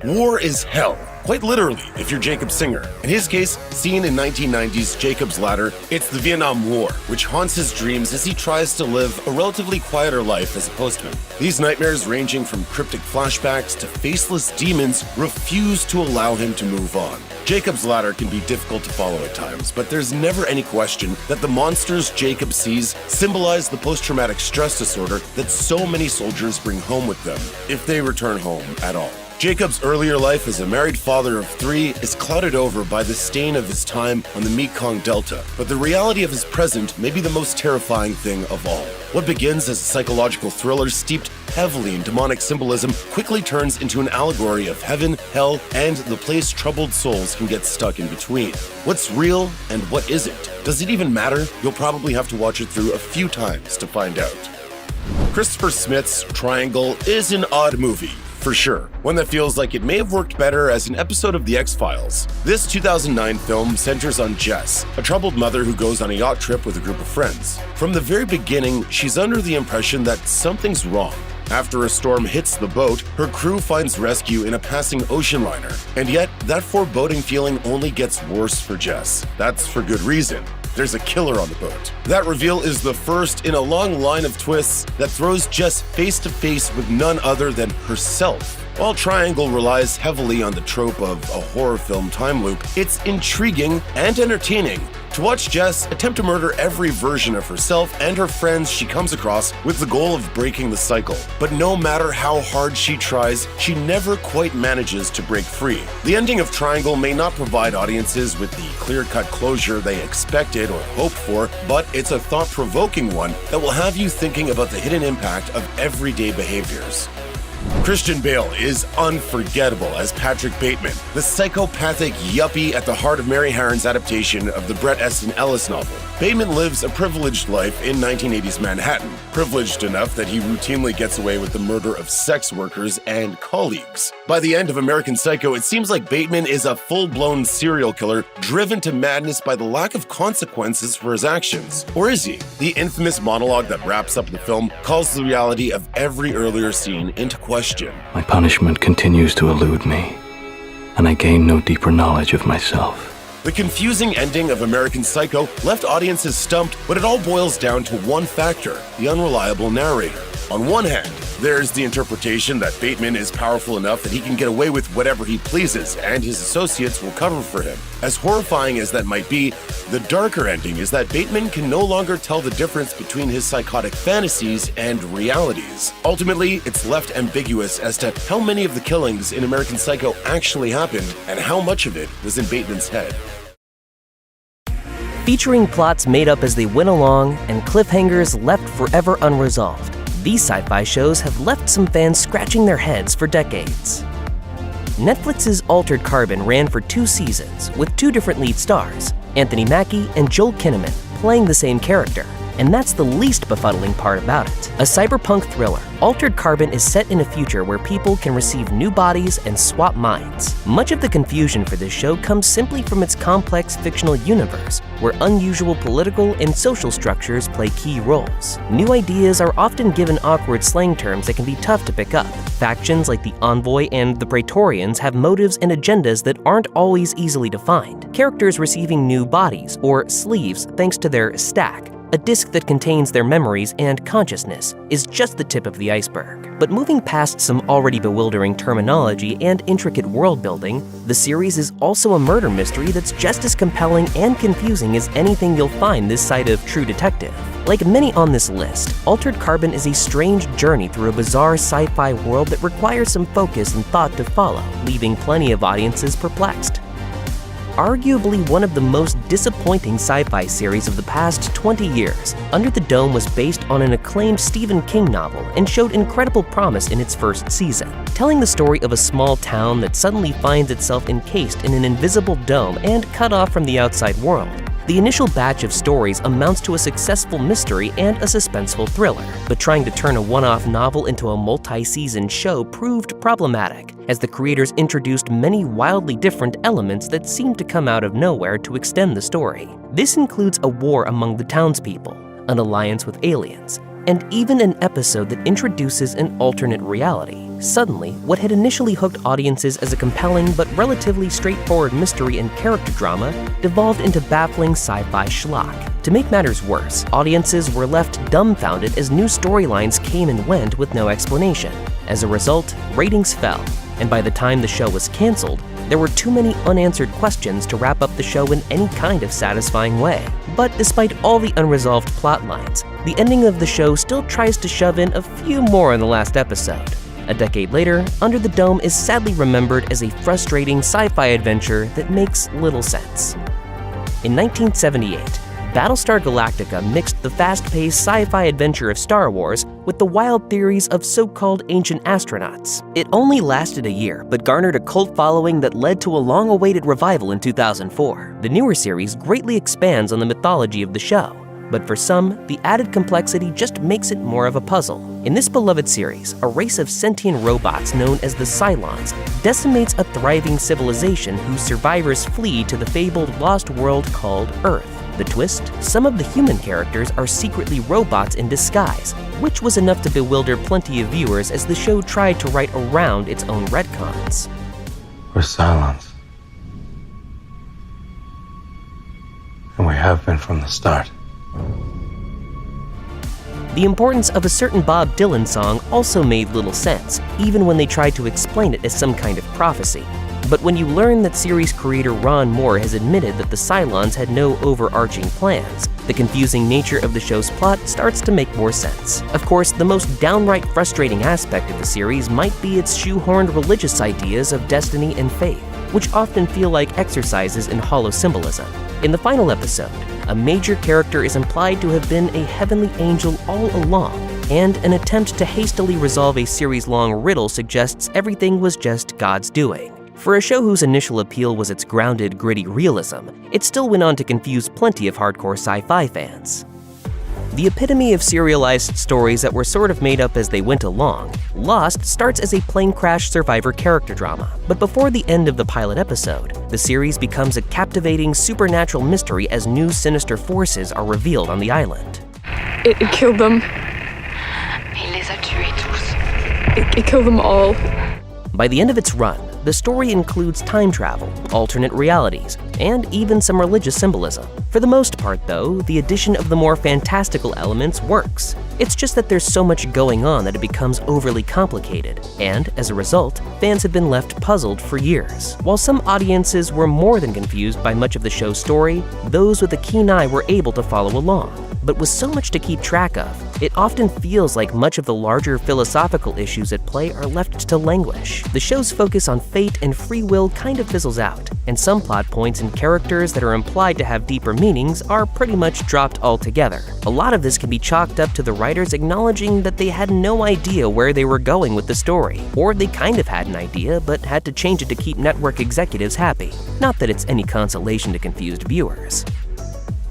War is hell. quite literally if you're Jacob Singer. In his case, seen in 1990's Jacob's Ladder, it's the Vietnam War, which haunts his dreams as he tries to live a relatively quieter life as a postman. These nightmares, ranging from cryptic flashbacks to faceless demons, refuse to allow him to move on. Jacob's Ladder can be difficult to follow at times, but there's never any question that the monsters Jacob sees symbolize the post-traumatic stress disorder that so many soldiers bring home with them, if they return home at all. Jacob's earlier life as a married father of 3 is clouded over by the stain of his time on the Mekong Delta, but the reality of his present may be the most terrifying thing of all. What begins as a psychological thriller steeped heavily in demonic symbolism quickly turns into an allegory of heaven, hell, and the place troubled souls can get stuck in between. What's real and what isn't? Does it even matter? You'll probably have to watch it through a few times to find out. Christopher Smith's Triangle is an odd movie, for sure. One that feels like it may have worked better as an episode of The X-Files. This 2009 film centers on Jess, a troubled mother who goes on a yacht trip with a group of friends. From the very beginning, she's under the impression that something's wrong. After a storm hits the boat, her crew finds rescue in a passing ocean liner. And yet, that foreboding feeling only gets worse for Jess. That's for good reason. There's a killer on the boat. That reveal is the first in a long line of twists that throws Jess face to face with none other than herself. While Triangle relies heavily on the trope of a horror film time loop, it's intriguing and entertaining to watch Jess attempt to murder every version of herself and her friends she comes across with the goal of breaking the cycle. But no matter how hard she tries, she never quite manages to break free. The ending of Triangle may not provide audiences with the clear-cut closure they expected or hoped for, but it's a thought-provoking one that will have you thinking about the hidden impact of everyday behaviors. Christian Bale is unforgettable as Patrick Bateman, the psychopathic yuppie at the heart of Mary Harron's adaptation of the Bret Easton Ellis novel. Bateman lives a privileged life in 1980s Manhattan, privileged enough that he routinely gets away with the murder of sex workers and colleagues. By the end of American Psycho, it seems like Bateman is a full-blown serial killer driven to madness by the lack of consequences for his actions. Or is he? The infamous monologue that wraps up the film calls the reality of every earlier scene into question. My punishment continues to elude me, and I gain no deeper knowledge of myself. The confusing ending of American Psycho left audiences stumped, but it all boils down to one factor: the unreliable narrator. On one hand, there's the interpretation that Bateman is powerful enough that he can get away with whatever he pleases, and his associates will cover for him. As horrifying as that might be, the darker ending is that Bateman can no longer tell the difference between his psychotic fantasies and realities. Ultimately, it's left ambiguous as to how many of the killings in American Psycho actually happened, and how much of it was in Bateman's head. Featuring plots made up as they went along and cliffhangers left forever unresolved, these sci-fi shows have left some fans scratching their heads for decades. Netflix's Altered Carbon ran for 2 seasons, with 2 different lead stars, Anthony Mackie and Joel Kinnaman, playing the same character. And that's the least befuddling part about it. A cyberpunk thriller, Altered Carbon is set in a future where people can receive new bodies and swap minds. Much of the confusion for this show comes simply from its complex fictional universe, where unusual political and social structures play key roles. New ideas are often given awkward slang terms that can be tough to pick up. Factions like the Envoy and the Praetorians have motives and agendas that aren't always easily defined. Characters receiving new bodies, or sleeves, thanks to their stack, a disk that contains their memories and consciousness, is just the tip of the iceberg. But moving past some already bewildering terminology and intricate world building, the series is also a murder mystery that's just as compelling and confusing as anything you'll find this side of True Detective. Like many on this list, Altered Carbon is a strange journey through a bizarre sci-fi world that requires some focus and thought to follow, leaving plenty of audiences perplexed. Arguably one of the most disappointing sci-fi series of the past 20 years, Under the Dome was based on an acclaimed Stephen King novel and showed incredible promise in its first season, telling the story of a small town that suddenly finds itself encased in an invisible dome and cut off from the outside world. The initial batch of stories amounts to a successful mystery and a suspenseful thriller, but trying to turn a one-off novel into a multi-season show proved problematic, as the creators introduced many wildly different elements that seemed to come out of nowhere to extend the story. This includes a war among the townspeople, an alliance with aliens, and even an episode that introduces an alternate reality. Suddenly, what had initially hooked audiences as a compelling but relatively straightforward mystery and character drama devolved into baffling sci-fi schlock. To make matters worse, audiences were left dumbfounded as new storylines came and went with no explanation. As a result, ratings fell, and by the time the show was canceled, there were too many unanswered questions to wrap up the show in any kind of satisfying way. But despite all the unresolved plot lines, the ending of the show still tries to shove in a few more in the last episode. A decade later, Under the Dome is sadly remembered as a frustrating sci-fi adventure that makes little sense. In 1978, Battlestar Galactica mixed the fast-paced sci-fi adventure of Star Wars with the wild theories of so-called ancient astronauts. It only lasted a year, but garnered a cult following that led to a long-awaited revival in 2004. The newer series greatly expands on the mythology of the show, but for some, the added complexity just makes it more of a puzzle. In this beloved series, a race of sentient robots known as the Cylons decimates a thriving civilization whose survivors flee to the fabled lost world called Earth. The twist? Some of the human characters are secretly robots in disguise, which was enough to bewilder plenty of viewers as the show tried to write around its own retcons. We're Cylons. And we have been from the start. The importance of a certain Bob Dylan song also made little sense, even when they tried to explain it as some kind of prophecy. But when you learn that series creator Ron Moore has admitted that the Cylons had no overarching plans, the confusing nature of the show's plot starts to make more sense. Of course, the most downright frustrating aspect of the series might be its shoehorned religious ideas of destiny and faith, which often feel like exercises in hollow symbolism. In the final episode, a major character is implied to have been a heavenly angel all along, and an attempt to hastily resolve a series-long riddle suggests everything was just God's doing. For a show whose initial appeal was its grounded, gritty realism, it still went on to confuse plenty of hardcore sci-fi fans. The epitome of serialized stories that were sort of made up as they went along, Lost starts as a plane crash survivor character drama, but before the end of the pilot episode, the series becomes a captivating supernatural mystery as new sinister forces are revealed on the island. It killed them. Il les a tués tous. It killed them all. By the end of its run, the story includes time travel, alternate realities, and even some religious symbolism. For the most part, though, the addition of the more fantastical elements works. It's just that there's so much going on that it becomes overly complicated, and as a result, fans have been left puzzled for years. While some audiences were more than confused by much of the show's story, those with a keen eye were able to follow along. But with so much to keep track of, it often feels like much of the larger philosophical issues at play are left to languish. The show's focus on fate and free will kind of fizzles out, and some plot points and characters that are implied to have deeper meanings are pretty much dropped altogether. A lot of this can be chalked up to the writers acknowledging that they had no idea where they were going with the story, or they kind of had an idea but had to change it to keep network executives happy. Not that it's any consolation to confused viewers.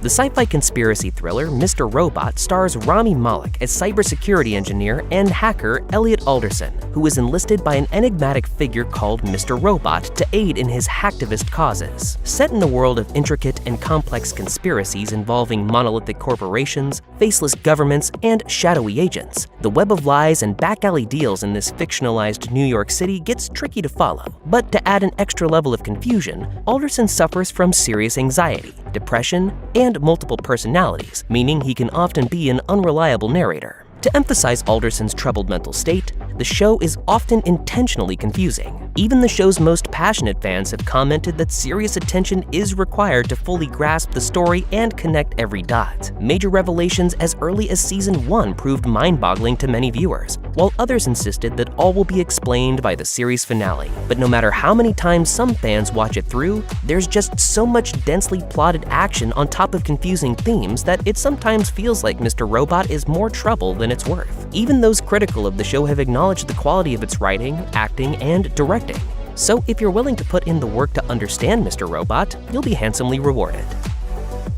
The sci-fi conspiracy thriller Mr. Robot stars Rami Malek as cybersecurity engineer and hacker Elliot Alderson, who is enlisted by an enigmatic figure called Mr. Robot to aid in his hacktivist causes. Set in a world of intricate and complex conspiracies involving monolithic corporations, faceless governments, and shadowy agents, the web of lies and back-alley deals in this fictionalized New York City gets tricky to follow. But to add an extra level of confusion, Alderson suffers from serious anxiety, depression, and multiple personalities, meaning he can often be an unreliable narrator. To emphasize Alderson's troubled mental state, the show is often intentionally confusing. Even the show's most passionate fans have commented that serious attention is required to fully grasp the story and connect every dot. Major revelations as early as season 1 proved mind-boggling to many viewers, while others insisted that all will be explained by the series finale. But no matter how many times some fans watch it through, there's just so much densely plotted action on top of confusing themes that it sometimes feels like Mr. Robot is more trouble than it's worth. Even those critical of the show have acknowledged the quality of its writing, acting, and directing. So if you're willing to put in the work to understand Mr. Robot, you'll be handsomely rewarded.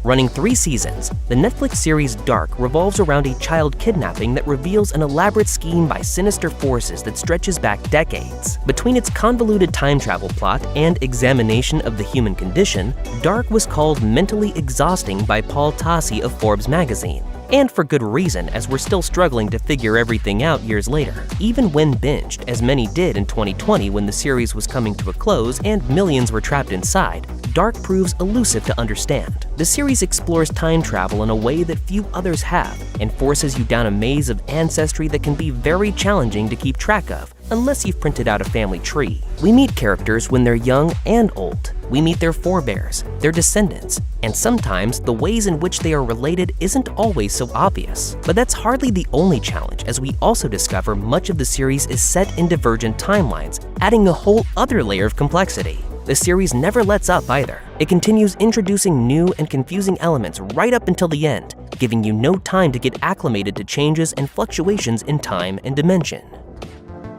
Running 3 seasons, the Netflix series Dark revolves around a child kidnapping that reveals an elaborate scheme by sinister forces that stretches back decades. Between its convoluted time travel plot and examination of the human condition, Dark was called mentally exhausting by Paul Tassi of Forbes magazine. And for good reason, as we're still struggling to figure everything out years later. Even when binged, as many did in 2020 when the series was coming to a close and millions were trapped inside, Dark proves elusive to understand. The series explores time travel in a way that few others have, and forces you down a maze of ancestry that can be very challenging to keep track of, unless you've printed out a family tree. We meet characters when they're young and old. We meet their forebears, their descendants, and sometimes the ways in which they are related isn't always so obvious. But that's hardly the only challenge, as we also discover much of the series is set in divergent timelines, adding a whole other layer of complexity. The series never lets up either. It continues introducing new and confusing elements right up until the end, giving you no time to get acclimated to changes and fluctuations in time and dimension.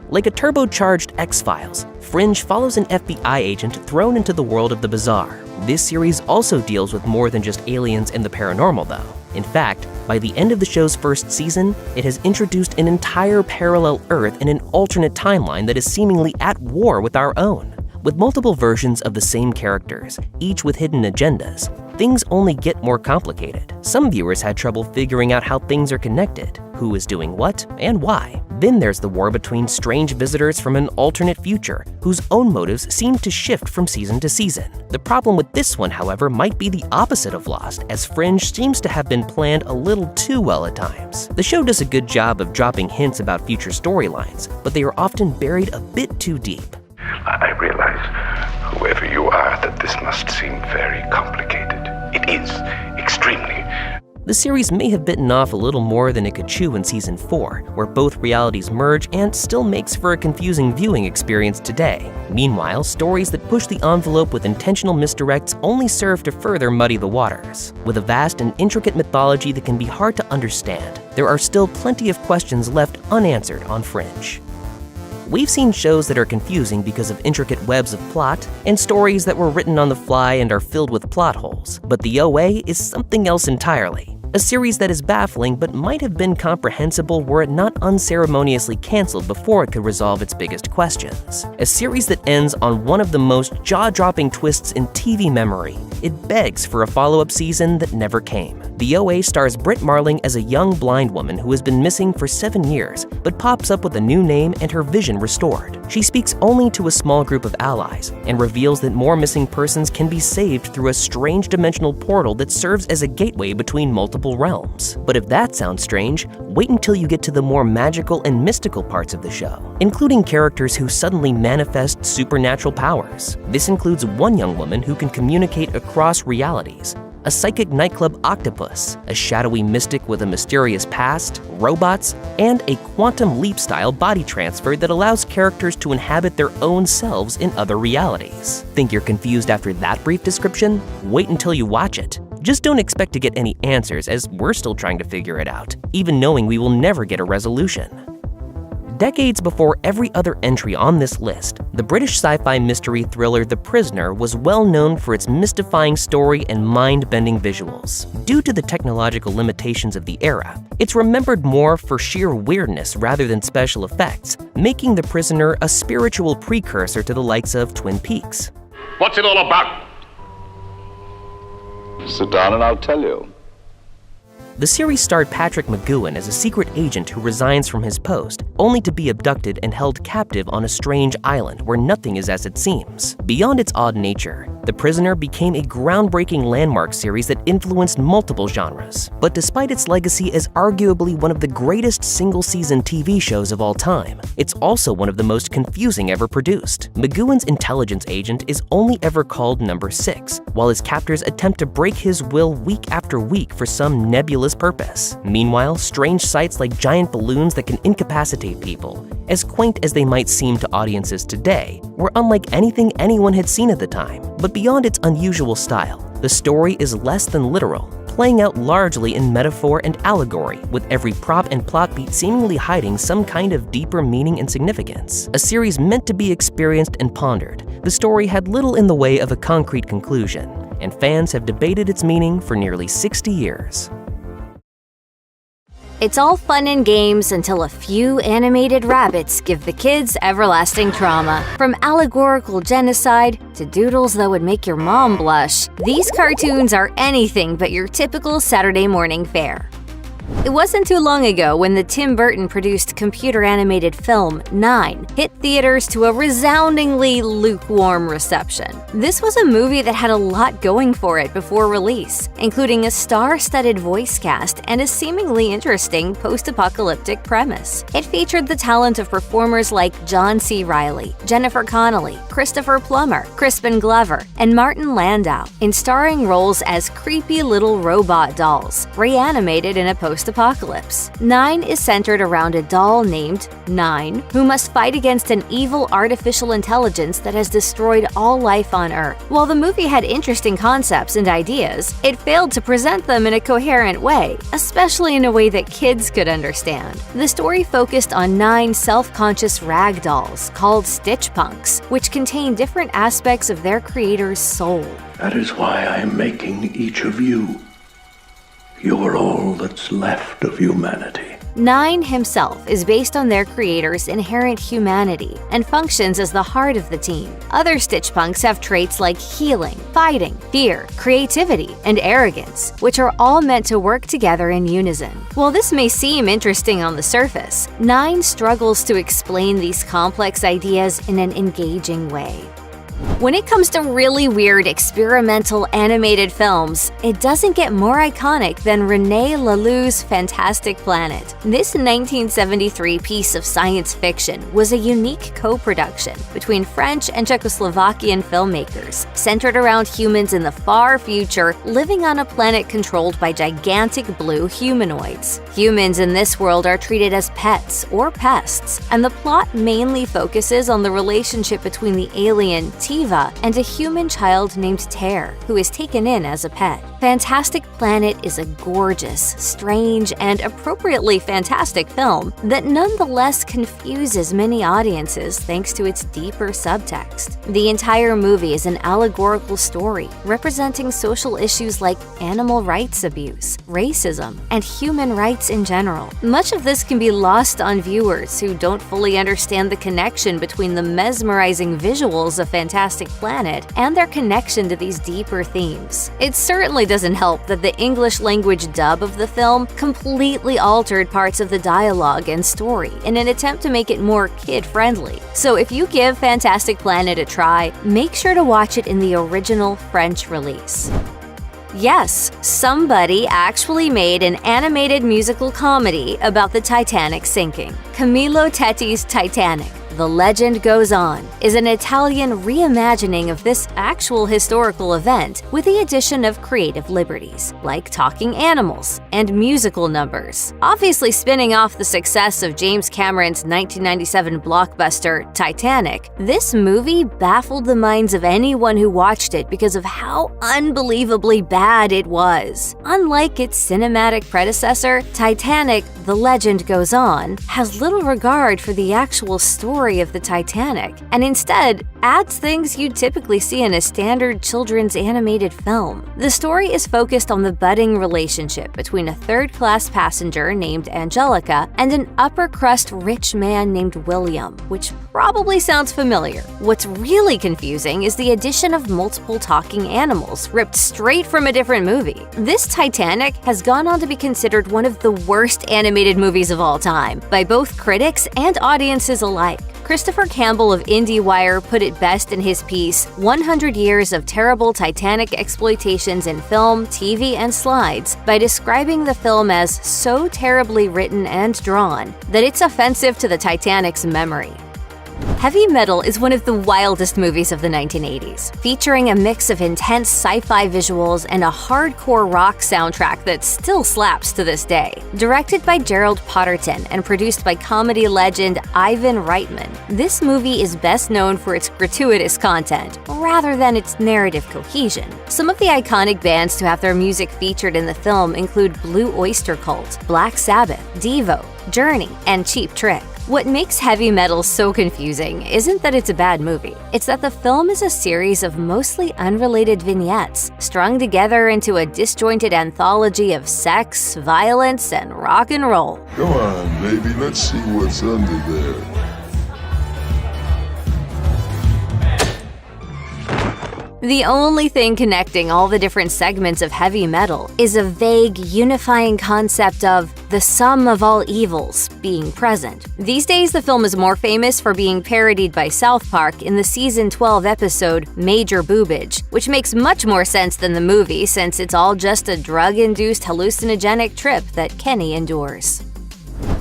Like a turbocharged X-Files, Fringe follows an FBI agent thrown into the world of the bizarre. This series also deals with more than just aliens and the paranormal, though. In fact, by the end of the show's first season, it has introduced an entire parallel Earth in an alternate timeline that is seemingly at war with our own. With multiple versions of the same characters, each with hidden agendas, things only get more complicated. Some viewers had trouble figuring out how things are connected, who is doing what, and why. Then there's the war between strange visitors from an alternate future, whose own motives seem to shift from season to season. The problem with this one, however, might be the opposite of Lost, as Fringe seems to have been planned a little too well at times. The show does a good job of dropping hints about future storylines, but they are often buried a bit too deep. I realize, whoever you are, that this must seem very complicated. It is, extremely. The series may have bitten off a little more than it could chew in Season 4, where both realities merge and still makes for a confusing viewing experience today. Meanwhile, stories that push the envelope with intentional misdirects only serve to further muddy the waters. With a vast and intricate mythology that can be hard to understand, there are still plenty of questions left unanswered on Fringe. We've seen shows that are confusing because of intricate webs of plot, and stories that were written on the fly and are filled with plot holes. But the OA is something else entirely. A series that is baffling but might have been comprehensible were it not unceremoniously canceled before it could resolve its biggest questions. A series that ends on one of the most jaw-dropping twists in TV memory. It begs for a follow-up season that never came. The OA stars Britt Marling as a young blind woman who has been missing for 7 years, but pops up with a new name and her vision restored. She speaks only to a small group of allies, and reveals that more missing persons can be saved through a strange dimensional portal that serves as a gateway between multiple realms. But if that sounds strange, wait until you get to the more magical and mystical parts of the show, including characters who suddenly manifest supernatural powers. This includes one young woman who can communicate across realities, a psychic nightclub octopus, a shadowy mystic with a mysterious past, robots, and a quantum leap-style body transfer that allows characters to inhabit their own selves in other realities. Think you're confused after that brief description? Wait until you watch it. Just don't expect to get any answers, as we're still trying to figure it out, even knowing we will never get a resolution. Decades before every other entry on this list, the British sci-fi mystery thriller The Prisoner was well known for its mystifying story and mind-bending visuals. Due to the technological limitations of the era, it's remembered more for sheer weirdness rather than special effects, making The Prisoner a spiritual precursor to the likes of Twin Peaks. What's it all about? Sit down and I'll tell you. The series starred Patrick McGoohan as a secret agent who resigns from his post, only to be abducted and held captive on a strange island where nothing is as it seems. Beyond its odd nature, The Prisoner became a groundbreaking landmark series that influenced multiple genres. But despite its legacy as arguably one of the greatest single-season TV shows of all time, it's also one of the most confusing ever produced. McGoohan's intelligence agent is only ever called Number 6, while his captors attempt to break his will week after week for some nebulous purpose. Meanwhile, strange sights like giant balloons that can incapacitate people, as quaint as they might seem to audiences today, were unlike anything anyone had seen at the time. But beyond its unusual style, the story is less than literal, playing out largely in metaphor and allegory, with every prop and plot beat seemingly hiding some kind of deeper meaning and significance. A series meant to be experienced and pondered, the story had little in the way of a concrete conclusion, and fans have debated its meaning for nearly 60 years. It's all fun and games until a few animated rabbits give the kids everlasting trauma. From allegorical genocide to doodles that would make your mom blush, these cartoons are anything but your typical Saturday morning fare. It wasn't too long ago when the Tim Burton-produced computer-animated film 9 hit theaters to a resoundingly lukewarm reception. This was a movie that had a lot going for it before release, including a star-studded voice cast and a seemingly interesting post-apocalyptic premise. It featured the talent of performers like John C. Reilly, Jennifer Connelly, Christopher Plummer, Crispin Glover, and Martin Landau, in starring roles as creepy little robot dolls, reanimated in a post-apocalypse. 9 is centered around a doll named 9, who must fight against an evil artificial intelligence that has destroyed all life on Earth. While the movie had interesting concepts and ideas, it failed to present them in a coherent way, especially in a way that kids could understand. The story focused on 9 self-conscious rag dolls called Stitch Punks, which contain different aspects of their creator's soul. That is why I am making each of you. You are all that's left of humanity. 9 himself is based on their creator's inherent humanity and functions as the heart of the team. Other Stitch Punks have traits like healing, fighting, fear, creativity, and arrogance, which are all meant to work together in unison. While this may seem interesting on the surface, 9 struggles to explain these complex ideas in an engaging way. When it comes to really weird experimental animated films, it doesn't get more iconic than René Laloux's Fantastic Planet. This 1973 piece of science fiction was a unique co-production between French and Czechoslovakian filmmakers, centered around humans in the far future living on a planet controlled by gigantic blue humanoids. Humans in this world are treated as pets or pests, and the plot mainly focuses on the relationship between the alien Tiva and a human child named Ter, who is taken in as a pet. Fantastic Planet is a gorgeous, strange, and appropriately fantastic film that nonetheless confuses many audiences thanks to its deeper subtext. The entire movie is an allegorical story representing social issues like animal rights abuse, racism, and human rights in general. Much of this can be lost on viewers who don't fully understand the connection between the mesmerizing visuals of Fantastic Planet and their connection to these deeper themes. It certainly doesn't help that the English language dub of the film completely altered parts of the dialogue and story in an attempt to make it more kid-friendly. So if you give Fantastic Planet a try, make sure to watch it in the original French release. Yes, somebody actually made an animated musical comedy about the Titanic sinking. Camillo Tetti's Titanic, The Legend Goes On, is an Italian reimagining of this actual historical event with the addition of creative liberties, like talking animals and musical numbers. Obviously spinning off the success of James Cameron's 1997 blockbuster Titanic, this movie baffled the minds of anyone who watched it because of how unbelievably bad it was. Unlike its cinematic predecessor, Titanic, The Legend Goes On, has little regard for the actual story of the Titanic, and instead adds things you'd typically see in a standard children's animated film. The story is focused on the budding relationship between a third-class passenger named Angelica and an upper-crust rich man named William, which probably sounds familiar. What's really confusing is the addition of multiple talking animals ripped straight from a different movie. This Titanic has gone on to be considered one of the worst animated movies of all time by both critics and audiences alike. Christopher Campbell of IndieWire put it best in his piece, 100 Years of Terrible Titanic Exploitations in Film, TV, and Slides, by describing the film as so terribly written and drawn that it's offensive to the Titanic's memory. Heavy Metal is one of the wildest movies of the 1980s, featuring a mix of intense sci-fi visuals and a hardcore rock soundtrack that still slaps to this day. Directed by Gerald Potterton and produced by comedy legend Ivan Reitman, this movie is best known for its gratuitous content, rather than its narrative cohesion. Some of the iconic bands to have their music featured in the film include Blue Oyster Cult, Black Sabbath, Devo, Journey, and Cheap Trick. What makes Heavy Metal so confusing isn't that it's a bad movie. It's that the film is a series of mostly unrelated vignettes, strung together into a disjointed anthology of sex, violence, and rock and roll. Come on, baby, let's see what's under there. The only thing connecting all the different segments of heavy metal is a vague, unifying concept of the sum of all evils being present. These days, the film is more famous for being parodied by South Park in the season 12 episode Major Boobage, which makes much more sense than the movie since it's all just a drug-induced hallucinogenic trip that Kenny endures.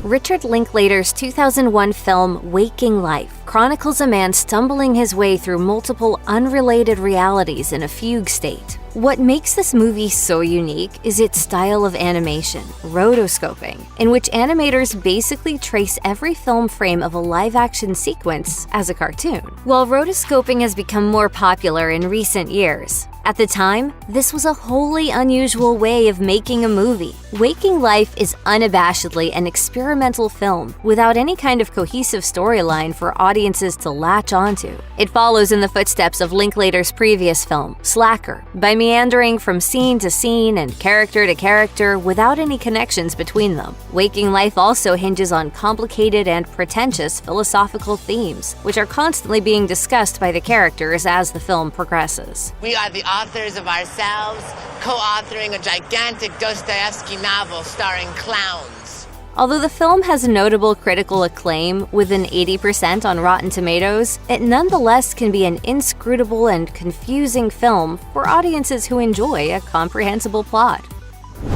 Richard Linklater's 2001 film Waking Life chronicles a man stumbling his way through multiple unrelated realities in a fugue state. What makes this movie so unique is its style of animation, rotoscoping, in which animators basically trace every film frame of a live-action sequence as a cartoon. While rotoscoping has become more popular in recent years, at the time, this was a wholly unusual way of making a movie. Waking Life is unabashedly an experimental film without any kind of cohesive storyline for audiences to latch onto. It follows in the footsteps of Linklater's previous film, Slacker, by meandering from scene to scene and character to character without any connections between them. Waking Life also hinges on complicated and pretentious philosophical themes, which are constantly being discussed by the characters as the film progresses. We are the authors of ourselves, co-authoring a gigantic Dostoevsky novel starring clowns. Although the film has notable critical acclaim with an 80% on Rotten Tomatoes, it nonetheless can be an inscrutable and confusing film for audiences who enjoy a comprehensible plot.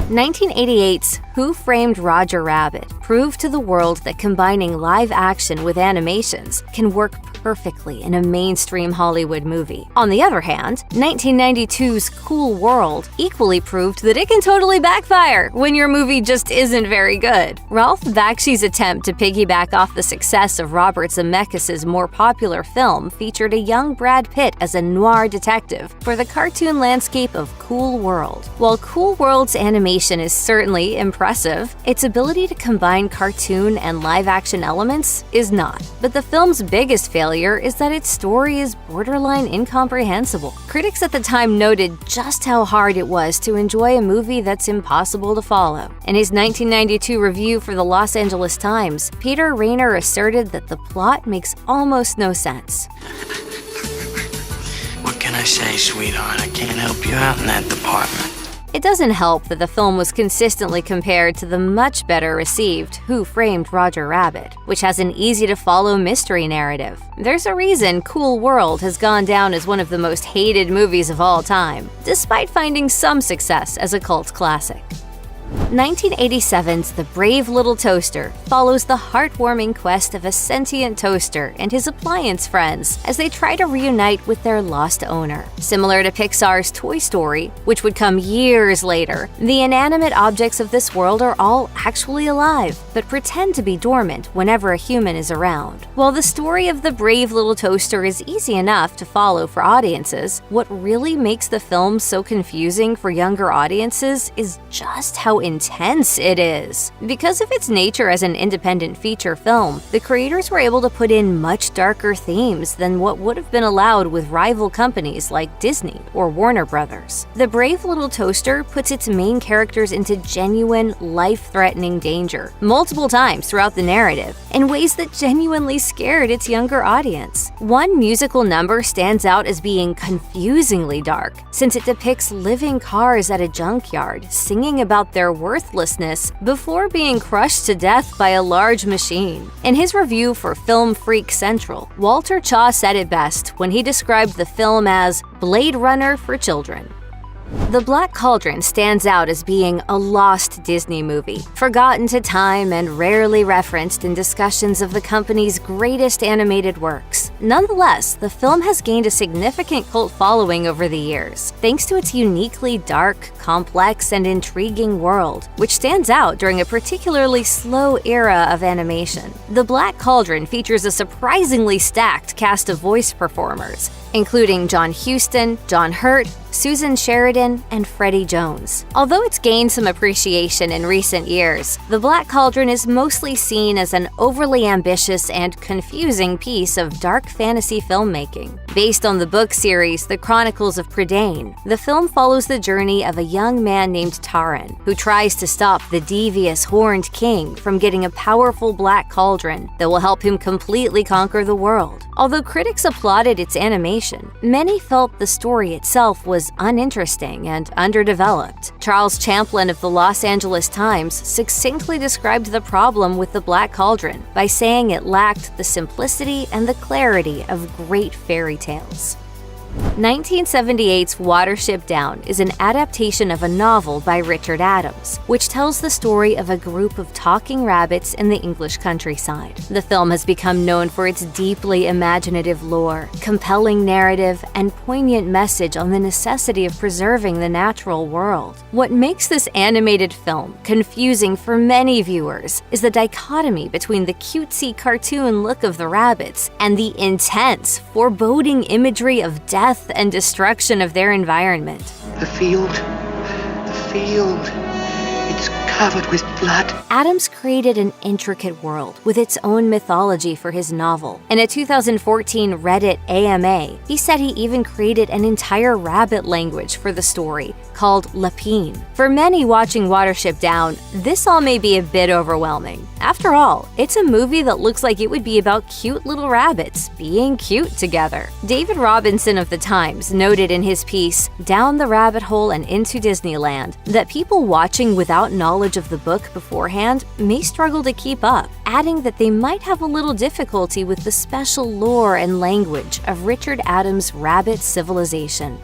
1988's Who Framed Roger Rabbit proved to the world that combining live action with animations can work perfectly in a mainstream Hollywood movie. On the other hand, 1992's Cool World equally proved that it can totally backfire when your movie just isn't very good. Ralph Bakshi's attempt to piggyback off the success of Robert Zemeckis' more popular film featured a young Brad Pitt as a noir detective for the cartoon landscape of Cool World. While Cool World's animation is certainly impressive, its ability to combine cartoon and live-action elements is not. But the film's biggest failure is that its story is borderline incomprehensible. Critics at the time noted just how hard it was to enjoy a movie that's impossible to follow. In his 1992 review for the Los Angeles Times, Peter Rainer asserted that the plot makes almost no sense. What can I say, sweetheart? I can't help you out in that department. It doesn't help that the film was consistently compared to the much better received Who Framed Roger Rabbit, which has an easy-to-follow mystery narrative. There's a reason Cool World has gone down as one of the most hated movies of all time, despite finding some success as a cult classic. 1987's The Brave Little Toaster follows the heartwarming quest of a sentient toaster and his appliance friends as they try to reunite with their lost owner. Similar to Pixar's Toy Story, which would come years later, the inanimate objects of this world are all actually alive, but pretend to be dormant whenever a human is around. While the story of The Brave Little Toaster is easy enough to follow for audiences, what really makes the film so confusing for younger audiences is just how intense it is. Because of its nature as an independent feature film, the creators were able to put in much darker themes than what would have been allowed with rival companies like Disney or Warner Brothers. The Brave Little Toaster puts its main characters into genuine, life-threatening danger multiple times throughout the narrative in ways that genuinely scared its younger audience. One musical number stands out as being confusingly dark, since it depicts living cars at a junkyard singing about their worthlessness before being crushed to death by a large machine. In his review for Film Freak Central, Walter Chaw said it best when he described the film as Blade Runner for children. The Black Cauldron stands out as being a lost Disney movie, forgotten to time and rarely referenced in discussions of the company's greatest animated works. Nonetheless, the film has gained a significant cult following over the years, thanks to its uniquely dark, complex, and intriguing world, which stands out during a particularly slow era of animation. The Black Cauldron features a surprisingly stacked cast of voice performers, including John Huston, John Hurt, Susan Sheridan, Cauldron, and Freddie Jones. Although it's gained some appreciation in recent years, The Black Cauldron is mostly seen as an overly ambitious and confusing piece of dark fantasy filmmaking. Based on the book series The Chronicles of Prydain, the film follows the journey of a young man named Taran, who tries to stop the devious Horned King from getting a powerful black cauldron that will help him completely conquer the world. Although critics applauded its animation, many felt the story itself was uninteresting and underdeveloped. Charles Champlin of the Los Angeles Times succinctly described the problem with The Black Cauldron by saying it lacked the simplicity and the clarity of great fairy tales. 1978's Watership Down is an adaptation of a novel by Richard Adams, which tells the story of a group of talking rabbits in the English countryside. The film has become known for its deeply imaginative lore, compelling narrative, and poignant message on the necessity of preserving the natural world. What makes this animated film confusing for many viewers is the dichotomy between the cutesy cartoon look of the rabbits and the intense, foreboding imagery of death and destruction of their environment. The field, it's covered with blood. Adams created an intricate world with its own mythology for his novel. In a 2014 Reddit AMA, he said he even created an entire rabbit language for the story called Lapine. For many watching Watership Down, this all may be a bit overwhelming. After all, it's a movie that looks like it would be about cute little rabbits being cute together. David Robinson of The Times noted in his piece, Down the Rabbit Hole and Into Disneyland, that people watching without knowledge of the book beforehand may struggle to keep up, adding that they might have a little difficulty with the special lore and language of Richard Adams' rabbit civilization.